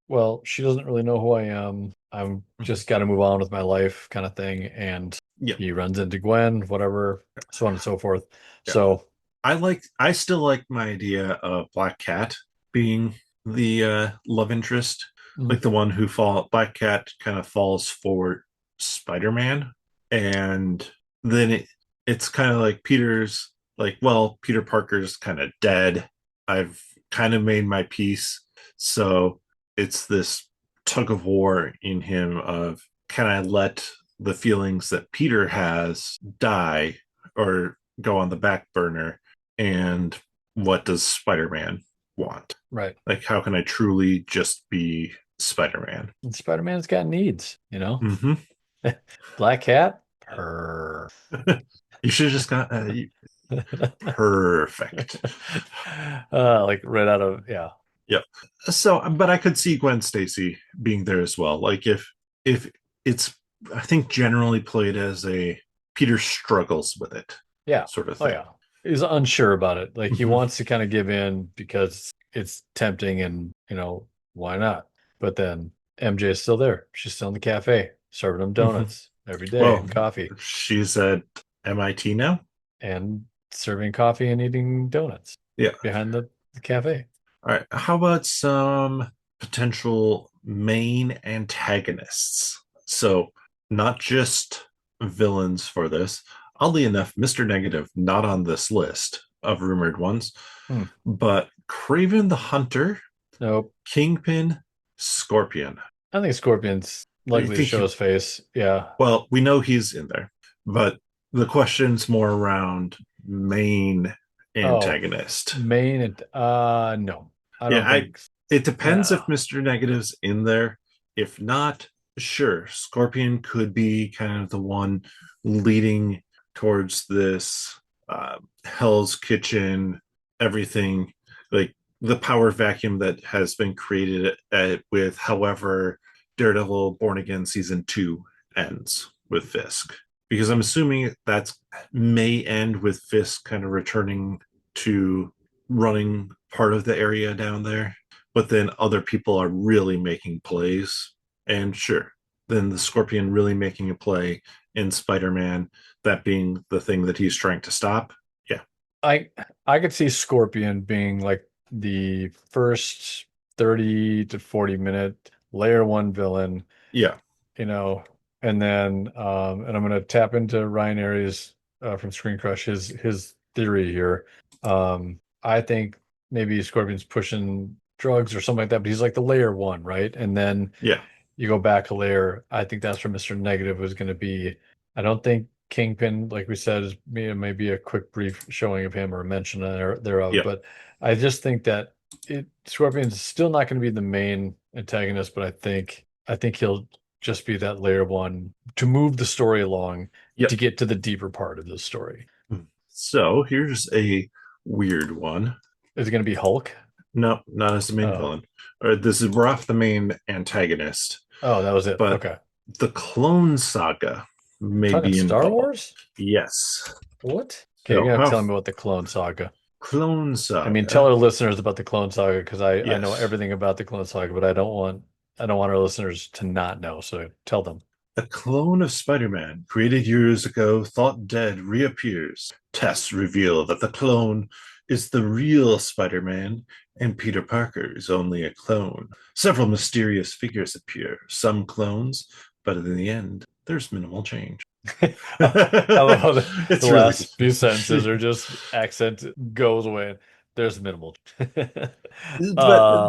well, she doesn't really know who I am. I'm just got to move on with my life kind of thing. And yeah, he runs into Gwen, whatever, so on and so forth. yeah. So, I still like my idea of Black Cat being the love interest, mm, like the one who fall Black Cat kind of falls for Spider-Man, and then it's kind of like Peter's like, well, Peter Parker's kind of dead. I've kind of made my peace, so it's this tug of war in him of can I let the feelings that Peter has die or go on the back burner, and what does Spider-Man want? right. Like, how can I truly just be Spider-Man? And Spider-Man's got needs, you know? Mm-hmm. Black Cat? Purr. You should have just got perfect. Like right out of yeah. Yep. So, but I could see Gwen Stacy being there as well. Like, if it's, I think generally played as a Peter struggles with it Yeah. sort of Oh thing. yeah. He's unsure about it. Like he Mm-hmm. wants to kind of give in because it's tempting and why not? But then MJ is still there. She's still in the cafe serving him Mm-hmm. donuts every day Well, and coffee she's at MIT now. and serving coffee and eating donuts Yeah. behind the cafe. All right. How about some potential main antagonists. So not just villains for this. Oddly enough, Mr. Negative not on this list of rumored ones, Hmm. but Craven the Hunter, Nope. Kingpin, Scorpion. I think Scorpion's You likely to think show you, his face. Yeah. well, we know he's in there, but the question's more around main Oh, antagonist. no. I Yeah, don't I think it depends no. if Mr. Negative's in there. If not, sure, Scorpion could be kind of the one leading towards this Hell's Kitchen, everything like the power vacuum that has been created with however Daredevil Born Again season 2 ends with Fisk. Because I'm assuming that's may end with Fisk kind of returning to running part of the area down there, but then other people are really making plays. And sure, then the Scorpion really making a play in Spider-Man, that being the thing that he's trying to stop. Yeah. I I could see Scorpion being like the first 30 to 40 minute layer one villain, Yeah. you know, and then and I'm gonna tap into Ryan Aries from Screen Crush, his theory here. I think maybe Scorpion's pushing drugs or something like that, but he's like the layer one, right? And then Yeah. you go back a layer. I think that's where Mr. Negative was going to be. I don't think Kingpin, like we said, is maybe a quick brief showing of him or a mention thereof, Yeah. but I just think that Scorpion's still not going to be the main antagonist, but I think he'll just be that layer one to move the story along to Yep. get to the deeper part of the story. So here's a weird one. Is it going to be Hulk? No, not as the main Oh, villain. Or this is we're off the main antagonist, oh, that was it. but Okay. the Clone Saga may Talking be Star involved. Wars? Yes. What? Okay, you're So gonna have to how tell me about the Clone Saga. Clone I mean, tell Saga? our listeners about the Clone Saga because I know Yes. everything about the Clone Saga, but I don't want our listeners to not know. So tell them. A clone of Spider-Man created years ago, thought dead, reappears. Tests reveal that the clone is the real Spider-Man and Peter Parker is only a clone. Several mysterious figures appear, some clones, but in the end, there's minimal change. I love how the It's really last few sentences are just accent goes away. There's minimal. but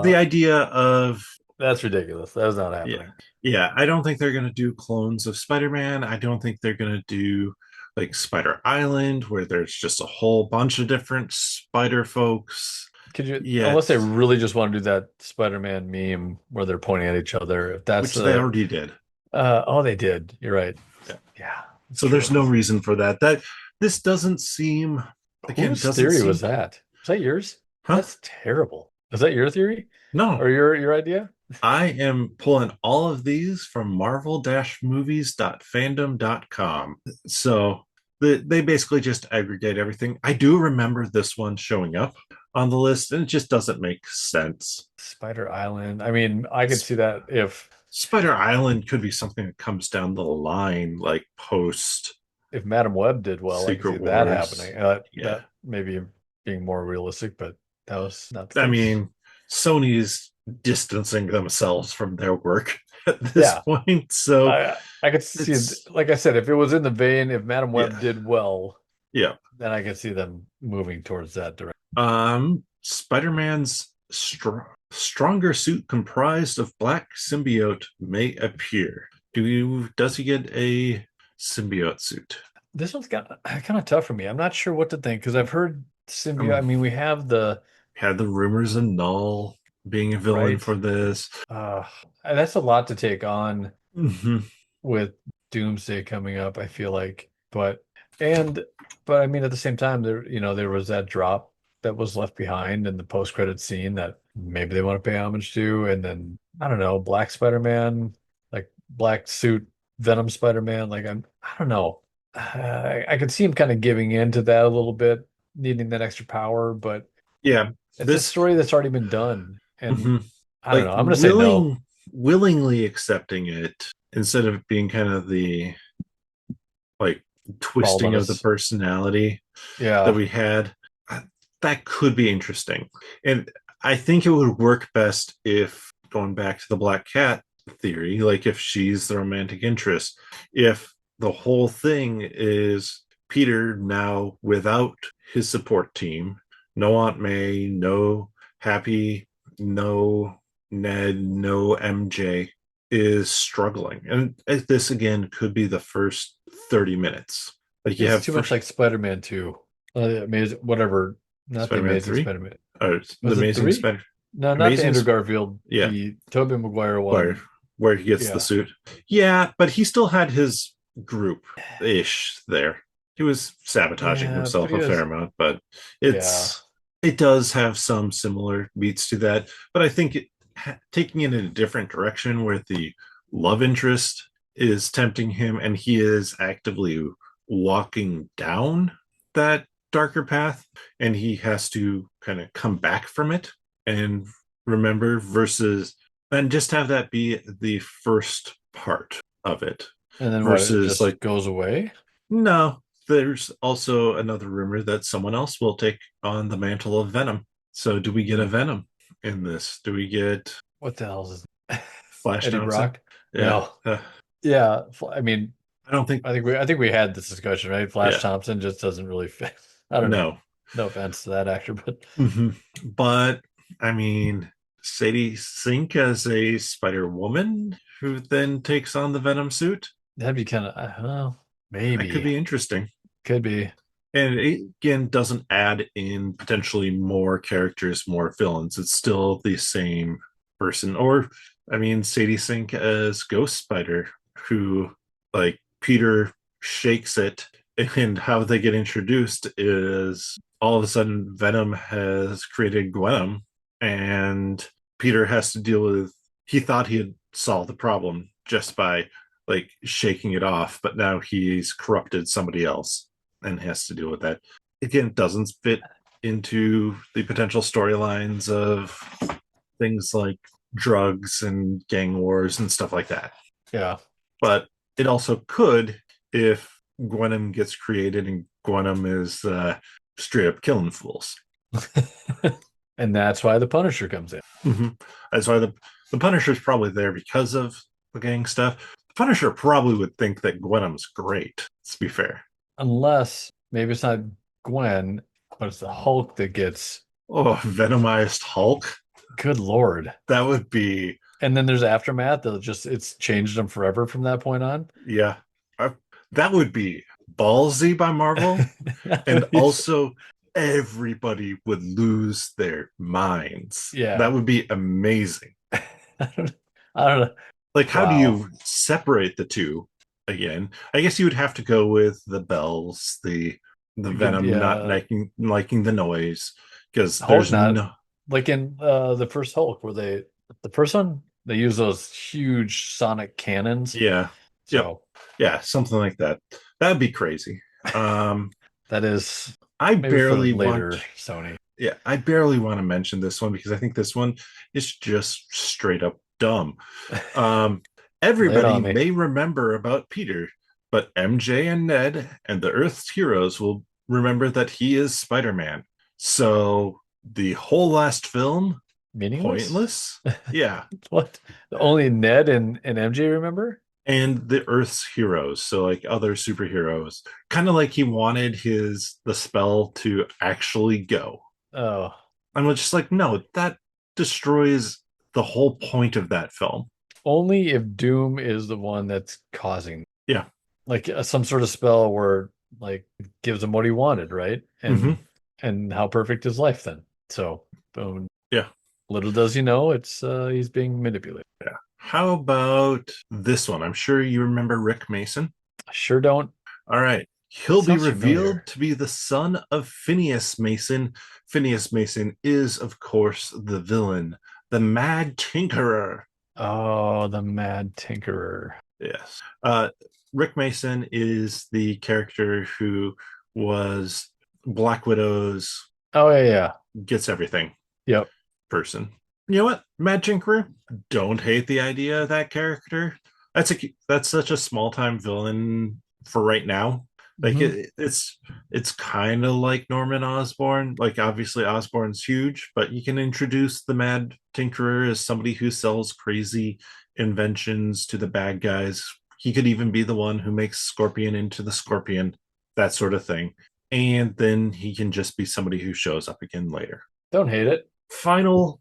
the uh, idea of that's ridiculous. That's not yeah. happening. Yeah, I don't think they're going to do clones of Spider-Man. I don't think they're going to do like Spider Island where there's just a whole bunch of different spider folks Could you, unless yet, they really just want to do that Spider-Man meme where they're pointing at each other, if that's which they already did. oh, they did. You're right. Yeah. Yeah, that's So there's true. no reason for that. That this doesn't seem again Whose doesn't theory was seem that? Was that yours? huh? That's terrible. Is that your theory No. or your idea? I am pulling all of these from marvel-movies.fandom.com. So they basically just aggregate everything. I do remember this one showing up on the list, and it just doesn't make sense. Spider Island. I mean, I could see that Spider Island could be something that comes down the line, like post if Madam Web did well, I could see Secret that Wars. happening. Yeah. That maybe being more realistic, but that was not the I case. mean, Sony's distancing themselves from their work at this Yeah, point. So I could see it, it's, like I said, if it was in the vein, if Madam Web yeah. did well, Yeah. then I could see them moving towards that direction. Spider-Man's stronger suit comprised of black symbiote may appear. Does he get a symbiote suit? This one's got kind of tough for me. I'm not sure what to think because I've heard symbiote. I Um, mean, we have the had the rumors of Null being a villain right. for this. Uh, that's a lot to take on Mm-hmm. with Doomsday coming up, I feel like. And but I mean at the same time there was that drop that was left behind in the post-credit scene that maybe they want to pay homage to, and then I don't know, Black Spider-Man, like black suit Venom Spider-Man, I don't know. I could see him kind of giving in to that a little bit, needing that extra power, but Yeah, it's a this story that's already been done. And mhm. I don't Like know. I'm gonna say no. willingly accepting it instead of being kind of the like Bald twisting on of the us. personality that Yeah. we had. uh, That could be interesting, and I think it would work best if going back to the Black Cat theory, like if she's the romantic interest, if the whole thing is Peter now without his support team, no Aunt May, no Happy, no Ned, no MJ, is struggling. And this again could be the first 30 minutes. Like you It's have too much like Spider-Man 2. Amazing, whatever. Not the Spider-Man Amazing 3 Spider-Man. or the Was it Amazing 3? Spider No, not the Amazing Andrew Garfield. yeah, The Tobey Maguire where one. where he gets the Yeah. suit. Yeah, but he still had his group ish there. He was sabotaging Yeah, but himself he a fair was. amount, but Yeah. it does have some similar beats to that. But I think taking it in a different direction where the love interest is tempting him and he is actively walking down that darker path and he has to kind of come back from it and remember versus and just have that be the first part of it And then what? It versus just like goes away? no, there's also another rumor that someone else will take on the mantle of Venom. So do we get a Hmm. Venom in this? Do we get What the hell is this? Flash Eddie Thompson? Brock? Yeah. No. Yeah. I mean, I don't think I think we had this discussion, right? Flash yeah. Thompson just doesn't really fit. I don't know. No. No offense to that actor, but Hmm. But I mean Sadie Sink as a Spider Woman who then takes on the Venom suit. that'd be kind of, well, That could maybe. be interesting. Could be. And it again doesn't add in potentially more characters, more villains. It's still the same person. Or, I mean, Sadie Sink as Ghost Spider, who, like, Peter shakes it, and how they get introduced is all of a sudden Venom has created Gwenom, and Peter has to deal with. He thought he had solved the problem just by, like, shaking it off, but now he's corrupted somebody else and has to deal with that. Again, doesn't fit into the potential storylines of things like drugs and gang wars and stuff like that. Yeah. But it also could if Gwenom gets created and Gwenom is straight up killing fools. And that's why the Punisher comes in. Mm-hmm. That's why the Punisher's probably there because of the gang stuff. The Punisher probably would think that Gwenom's great, to be fair. Unless maybe it's not Gwen, but it's the Hulk that gets. Oh, Venomized Hulk. Good Lord. That would be And then there's Aftermath that just it's changed them forever from that point on. yeah. Uh, that would be ballsy by Marvel. And also everybody would lose their minds. Yeah. That would be amazing. I don't know. Like, how do Wow. you separate the two again? I guess you would have to go with the bells, the You could, venom not yeah. liking the noise because Hulk there's not no like in the first Hulk where the first one they use those huge sonic cannons. yeah. Yep. So Yeah, something like that. That'd be crazy. Um that is I maybe for barely want later Sony. yeah, I barely want to mention this one because I think this one is just straight up dumb. Um, Lay it everybody on me. may remember about Peter, but MJ and Ned and the Earth's heroes will remember that he is Spider Man. So the whole last film, Meaningless? pointless. Yeah. What? Only Ned and MJ remember? And the Earth's heroes, so like other superheroes, kind of like he wanted the spell to actually go. Oh, I'm just like, no, that destroys the whole point of that film. only if Doom is the one that's causing Yeah. like some sort of spell where like gives him what he wanted, right? Mm-hmm. And how perfect is life then? So boom. Yeah. Little does he know it's he's being manipulated. Yeah. How about this one? I'm sure you remember Rick Mason. I sure don't. All right. He'll be Sounds revealed familiar. to be the son of Phineas Mason. Phineas Mason is, of course, the villain, the Mad Tinkerer. Oh, the Mad Tinkerer. Yes. Rick Mason is the character who was Black Widow's Oh yeah, gets everything yeah. Yep. person. You know what? Mad Tinkerer, don't hate the idea of that character. That's such a small time villain for right now. Like Hmm. it's kind of like Norman Osborn. Like obviously Osborn's huge, but you can introduce the Mad Tinkerer as somebody who sells crazy inventions to the bad guys. He could even be the one who makes Scorpion into the Scorpion, that sort of thing. And then he can just be somebody who shows up again later. Don't hate it. Final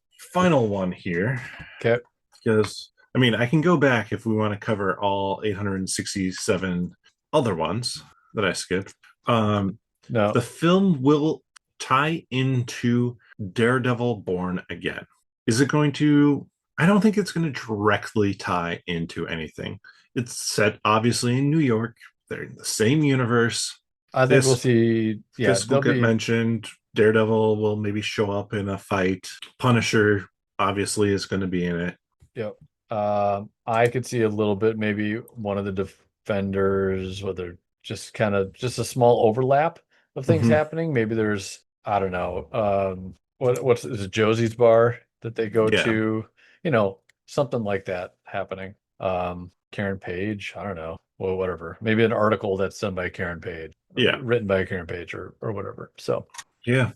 one here, Okay. because I mean I can go back if we want to cover all 867 other ones that I skipped. No, The film will tie into Daredevil Born Again. Is it going to? I don't think it's going to directly tie into anything. It's set obviously in New York. They're in the same universe. I think we'll This see. Yeah, this will there'll get be. mentioned. Daredevil will maybe show up in a fight. Punisher obviously is going to be in it. Yep. I could see a little bit, maybe one of the defenders, whether just kind of just a small overlap of things Mm-hmm. happening. Maybe there's, I don't know, what's is it Josie's bar that they go Yeah, to? You know, something like that happening. Karen Page, I don't know, well, whatever. Maybe an article that's done by Karen Page, yeah, written by Karen Page, or whatever. So, yeah.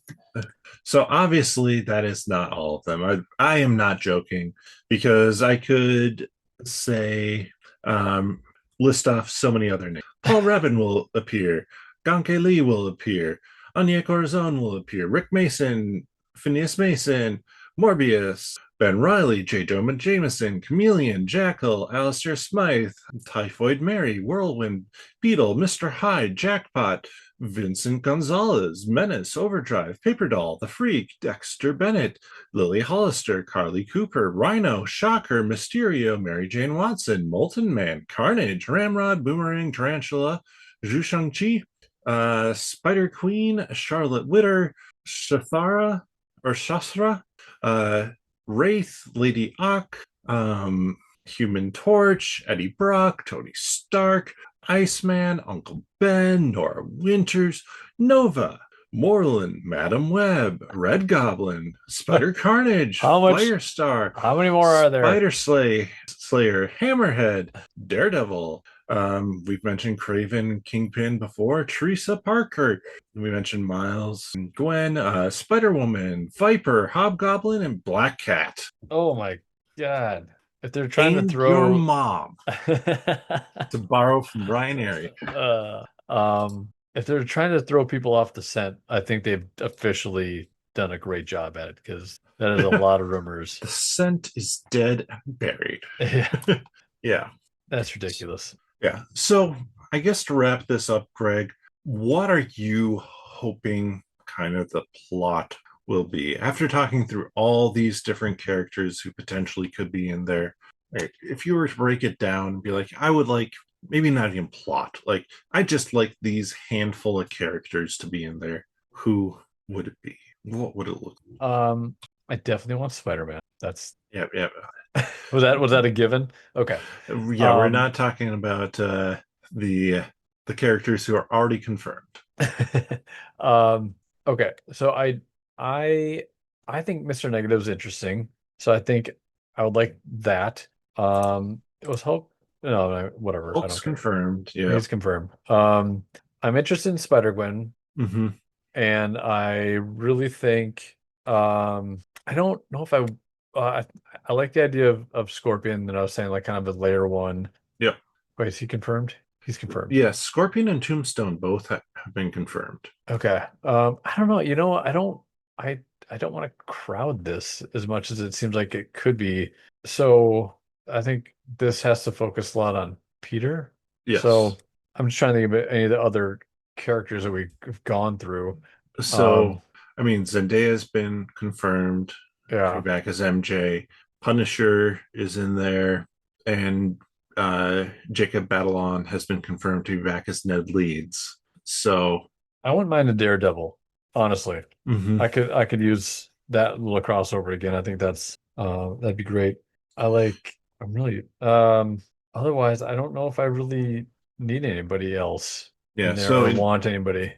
So obviously that is not all of them. I am not joking because I could say list off so many other names. Paul Rabin will appear. Ganke Lee will appear. Anya Corazon will appear. Rick Mason, Phineas Mason, Morbius, Ben Riley, J. Jonah Jameson, Chameleon, Jackal, Alistair Smythe, Typhoid Mary, Whirlwind, Beetle, Mr. Hyde, Jackpot, Vincent Gonzalez, Menace, Overdrive, Paper Doll, The Freak, Dexter Bennett, Lily Hollister, Carly Cooper, Rhino, Shocker, Mysterio, Mary Jane Watson, Molten Man, Carnage, Ramrod, Boomerang, Tarantula, Zhu Shang-Chi, Spider Queen, Charlotte Witter, Shathara, or Shasra, uh, Wraith, Lady Ock, Human Torch, Eddie Brock, Tony Stark, Iceman, Uncle Ben, Nora Winters, Nova, Moreland, Madam Web, Red Goblin, Spider Carnage, how much? Firestar, How many more are there? Spider Slayer, Hammerhead, Daredevil. We've mentioned Craven, Kingpin before. Teresa Parker. We mentioned Miles and Gwen, Spider Woman, Viper, Hobgoblin, and Black Cat. Oh my God. If they're trying to And your throw mom, to borrow from Brian Airy. if they're trying to throw people off the scent, I think they've officially done a great job at it because that is a lot of rumors. The scent is dead and buried. Yeah, Yeah. that's ridiculous. Yeah. So I guess to wrap this up, Greg, what are you hoping kind of the plot will be after talking through all these different characters who potentially could be in there? Right, if you were to break it down and be like, I would like maybe not even plot, like I just like these handful of characters to be in there. Who would it be? What would it look like? I definitely want Spider-Man. That's Yeah, yeah. was that a given? Okay. Yeah, we're Um not talking about the the characters who are already confirmed. um okay. So I I think Mr. Negative is interesting. So I think I would like that. It was Hulk. No, whatever. I Hulk's don't care. confirmed. Yeah. He's confirmed. I'm interested in Spider-Gwen, Mm-hmm. and I really think I don't know if I like the idea of Scorpion that I was saying, like kind of a layer one. Yep. Wait, is he confirmed? He's confirmed. Yes, Scorpion and Tombstone both have been confirmed. Okay. I don't know. I I don't want to crowd this as much as it seems like it could be. So I think this has to focus a lot on Peter. So Yes. I'm just trying to think about any of the other characters that we've gone through. So, Um, I mean, Zendaya's been confirmed to be yeah. back as MJ. Punisher is in there, and Jacob Batalon has been confirmed to be back as Ned Leeds. So, I wouldn't mind a Daredevil, honestly. mhm. I could use that little crossover again. I think that'd be great. I'm really otherwise I don't know if I really need anybody else Yeah. in there or want anybody.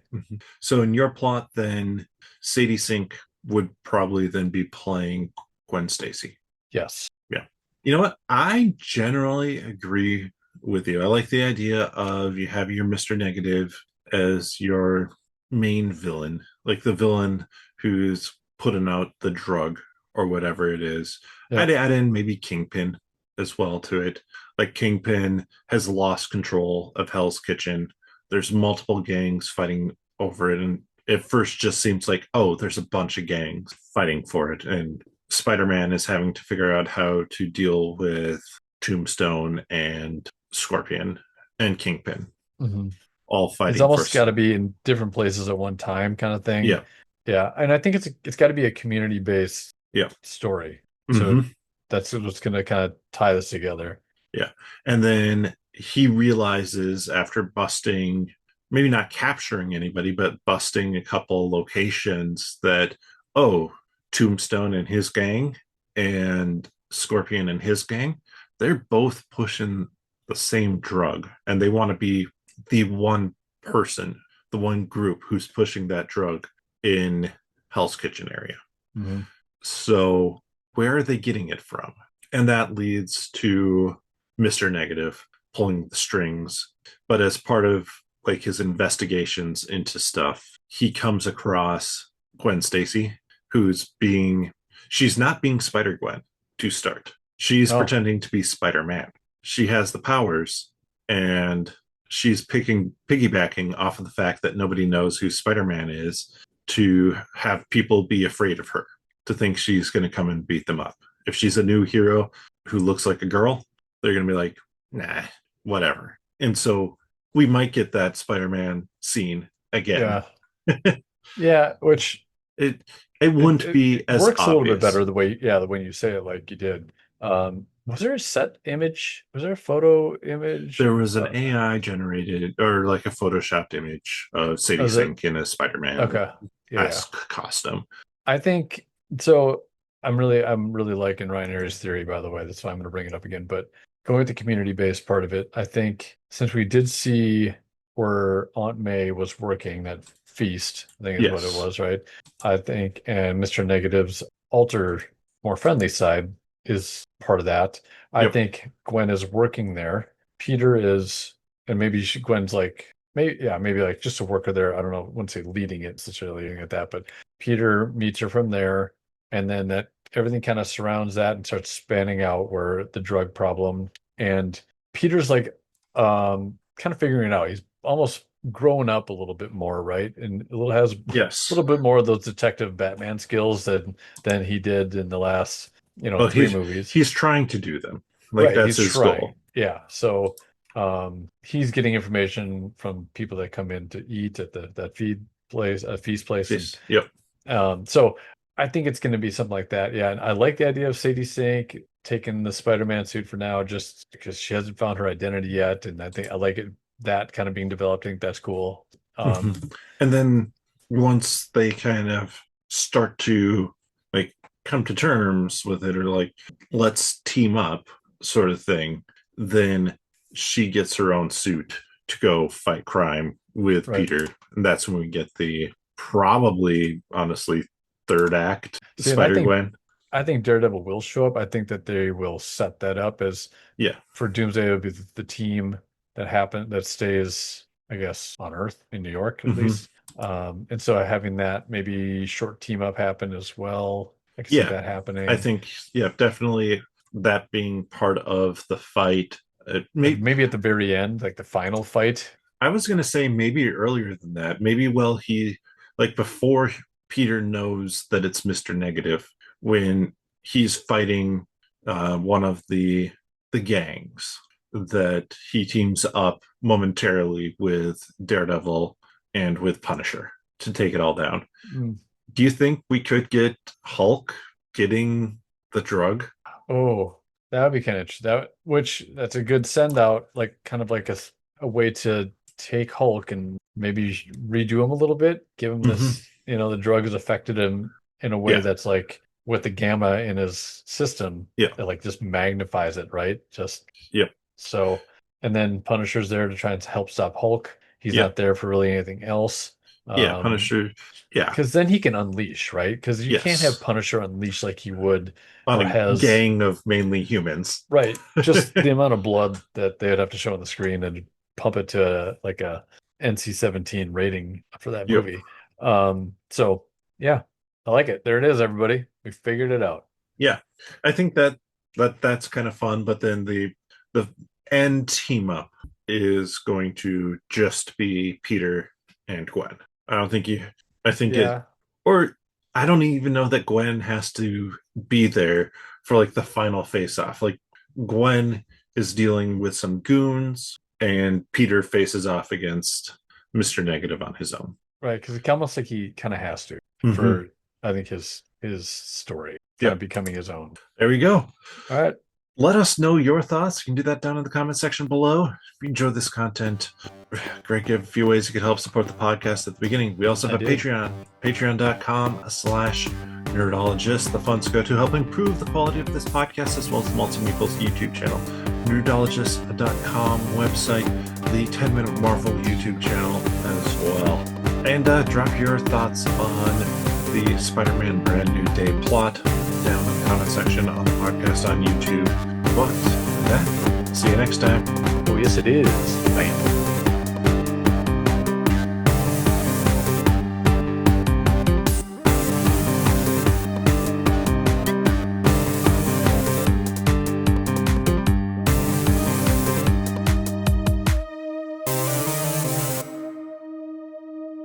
So in your plot, then Sadie Sink would probably then be playing Gwen Stacy. Yes. Yeah. You know what? I generally agree with you. I like the idea of you have your Mr. Negative as your main villain, like the villain who's putting out the drug or whatever it is. Yeah. I'd add in maybe Kingpin as well to it. Like Kingpin has lost control of Hell's Kitchen. There's multiple gangs fighting over it, and it first just seems like, oh, there's a bunch of gangs fighting for it, and Spider-Man is having to figure out how to deal with Tombstone and Scorpion and Kingpin Mm-hmm. all It's fighting for. almost got to be in different places at one time, kind of thing. Yeah, Yeah, and I think it's got to be a community based yeah. story. So Hmm. that's what's going to kind of tie this together. Yeah. And then he realizes after busting, maybe not capturing anybody, but busting a couple locations that, oh, Tombstone and his gang and Scorpion and his gang, they're both pushing the same drug and they want to be the one person, the one group who's pushing that drug in Hell's Kitchen area. Mm-hmm. So where are they getting it from? And that leads to Mr. Negative pulling the strings. But as part of like his investigations into stuff, he comes across Gwen Stacy, who's being she's not being Spider Gwen to start. She's Oh, pretending to be Spider Man. She has the powers and she's piggybacking off of the fact that nobody knows who Spider Man is to have people be afraid of her, to think she's going to come and beat them up. If she's a new hero who looks like a girl, they're going to be like, nah, whatever. And so we might get that Spider-Man scene again. yeah, yeah. Which it it wouldn't it be as works a little bit better obvious. the way, yeah, the way you say it, like you did. Was there a set image? Was there a photo image? There was an AI generated or like a photoshopped image of Sadie Was it Sink in a Spider-Man okay? Yeah, yeah. esque costume. I think so. I'm really liking Ryan Airy's theory, by the way. That's why I'm going to bring it up again. But going with the community-based part of it, I think since we did see where Aunt May was working, that feast, I think is what it Yes. was, right? I think, and Mr. Negative's alter, more friendly side is part of that. I Yep. think Gwen is working there. Peter is, and maybe Gwen's like, maybe, yeah, maybe like just a worker there. I don't know, I wouldn't say leading it necessarily leading at that, but Peter meets her from there, and then that everything kind of surrounds that and starts spanning out where the drug problem. And Peter's like kind of figuring it out. He's almost grown up a little bit more, right? And has a Yes. little bit more of those detective Batman skills than he did in the last, Well, three movies. he's trying to do them. Like Right, that's he's his trying. goal. Yeah. So he's getting information from people that come in to eat at that feast place, and Yes. Yep. so I think it's going to be something like that. Yeah, and I like the idea of Sadie Sink taking the Spider-Man suit for now, just because she hasn't found her identity yet, and I think I like it that kind of being developed. I think that's cool. Hmm. And then once they kind of start to like come to terms with it or like let's team up sort of thing, then she gets her own suit to go fight crime with Right. Peter. And that's when we get the probably honestly third act See, and Spider Gwen. I think Daredevil will show up. I think that they will set that up as Yeah. for Doomsday, it would be the team that stays, I guess, on Earth in New York at Hmm. least. And so having that maybe short team up happen as well. I can see Yeah. that I happening. think, yeah, definitely that being part of the fight. It Like may, maybe at the very end, like the final fight. I was gonna say maybe earlier than that. Maybe well he like before Peter knows that it's Mr. Negative when he's fighting one of the gangs that he teams up momentarily with Daredevil and with Punisher to take it all down. Mm. Do you think we could get Hulk getting the drug? Oh, that would be kind of interesting. That's a good send out, like kind of like a way to take Hulk and maybe redo him a little bit, give him Hmm. this, the drug has affected him in a way Yeah, that's like with the gamma in his system yeah, that like just magnifies it, right? Just yeah, so, and then Punisher's there to try and help stop Hulk. He's yeah, not there for really anything else. yeah. Um, Punisher. Yeah, because then he can unleash, right? Because you can't have yes. Punisher unleash like he would On or a has. gang of mainly humans. Right. Just the amount of blood that they'd have to show on the screen and pump it to like a NC-17 rating for that movie. So yeah, I like it. There it is, everybody. We figured it out. Yeah, I think that's kind of fun. But then the end team up is going to just be Peter and Gwen. I don't think you. I think it, or I don't even know that Gwen has to be there for like the final face off. Like Gwen is dealing with some goons, and Peter faces off against Mr. Negative on his own. Right, because it's almost like he kind of has to for I think his story kind of becoming his own. There we go. All right. Let us know your thoughts. You can do that down in the comment section below. If you enjoyed this content, Greg gave a few ways you could help support the podcast at the beginning. We also have a Patreon, patreon.com/nerdologist. The funds go to help improve the quality of this podcast as well as Multi Meeple's YouTube channel. Nerdologist.com website, the 10-Minute Marvel YouTube channel as well. And drop your thoughts on the Spider-Man Brand New Day plot down in the comment section on the podcast on YouTube. But that, see you next time. Oh, yes, it is. Bam.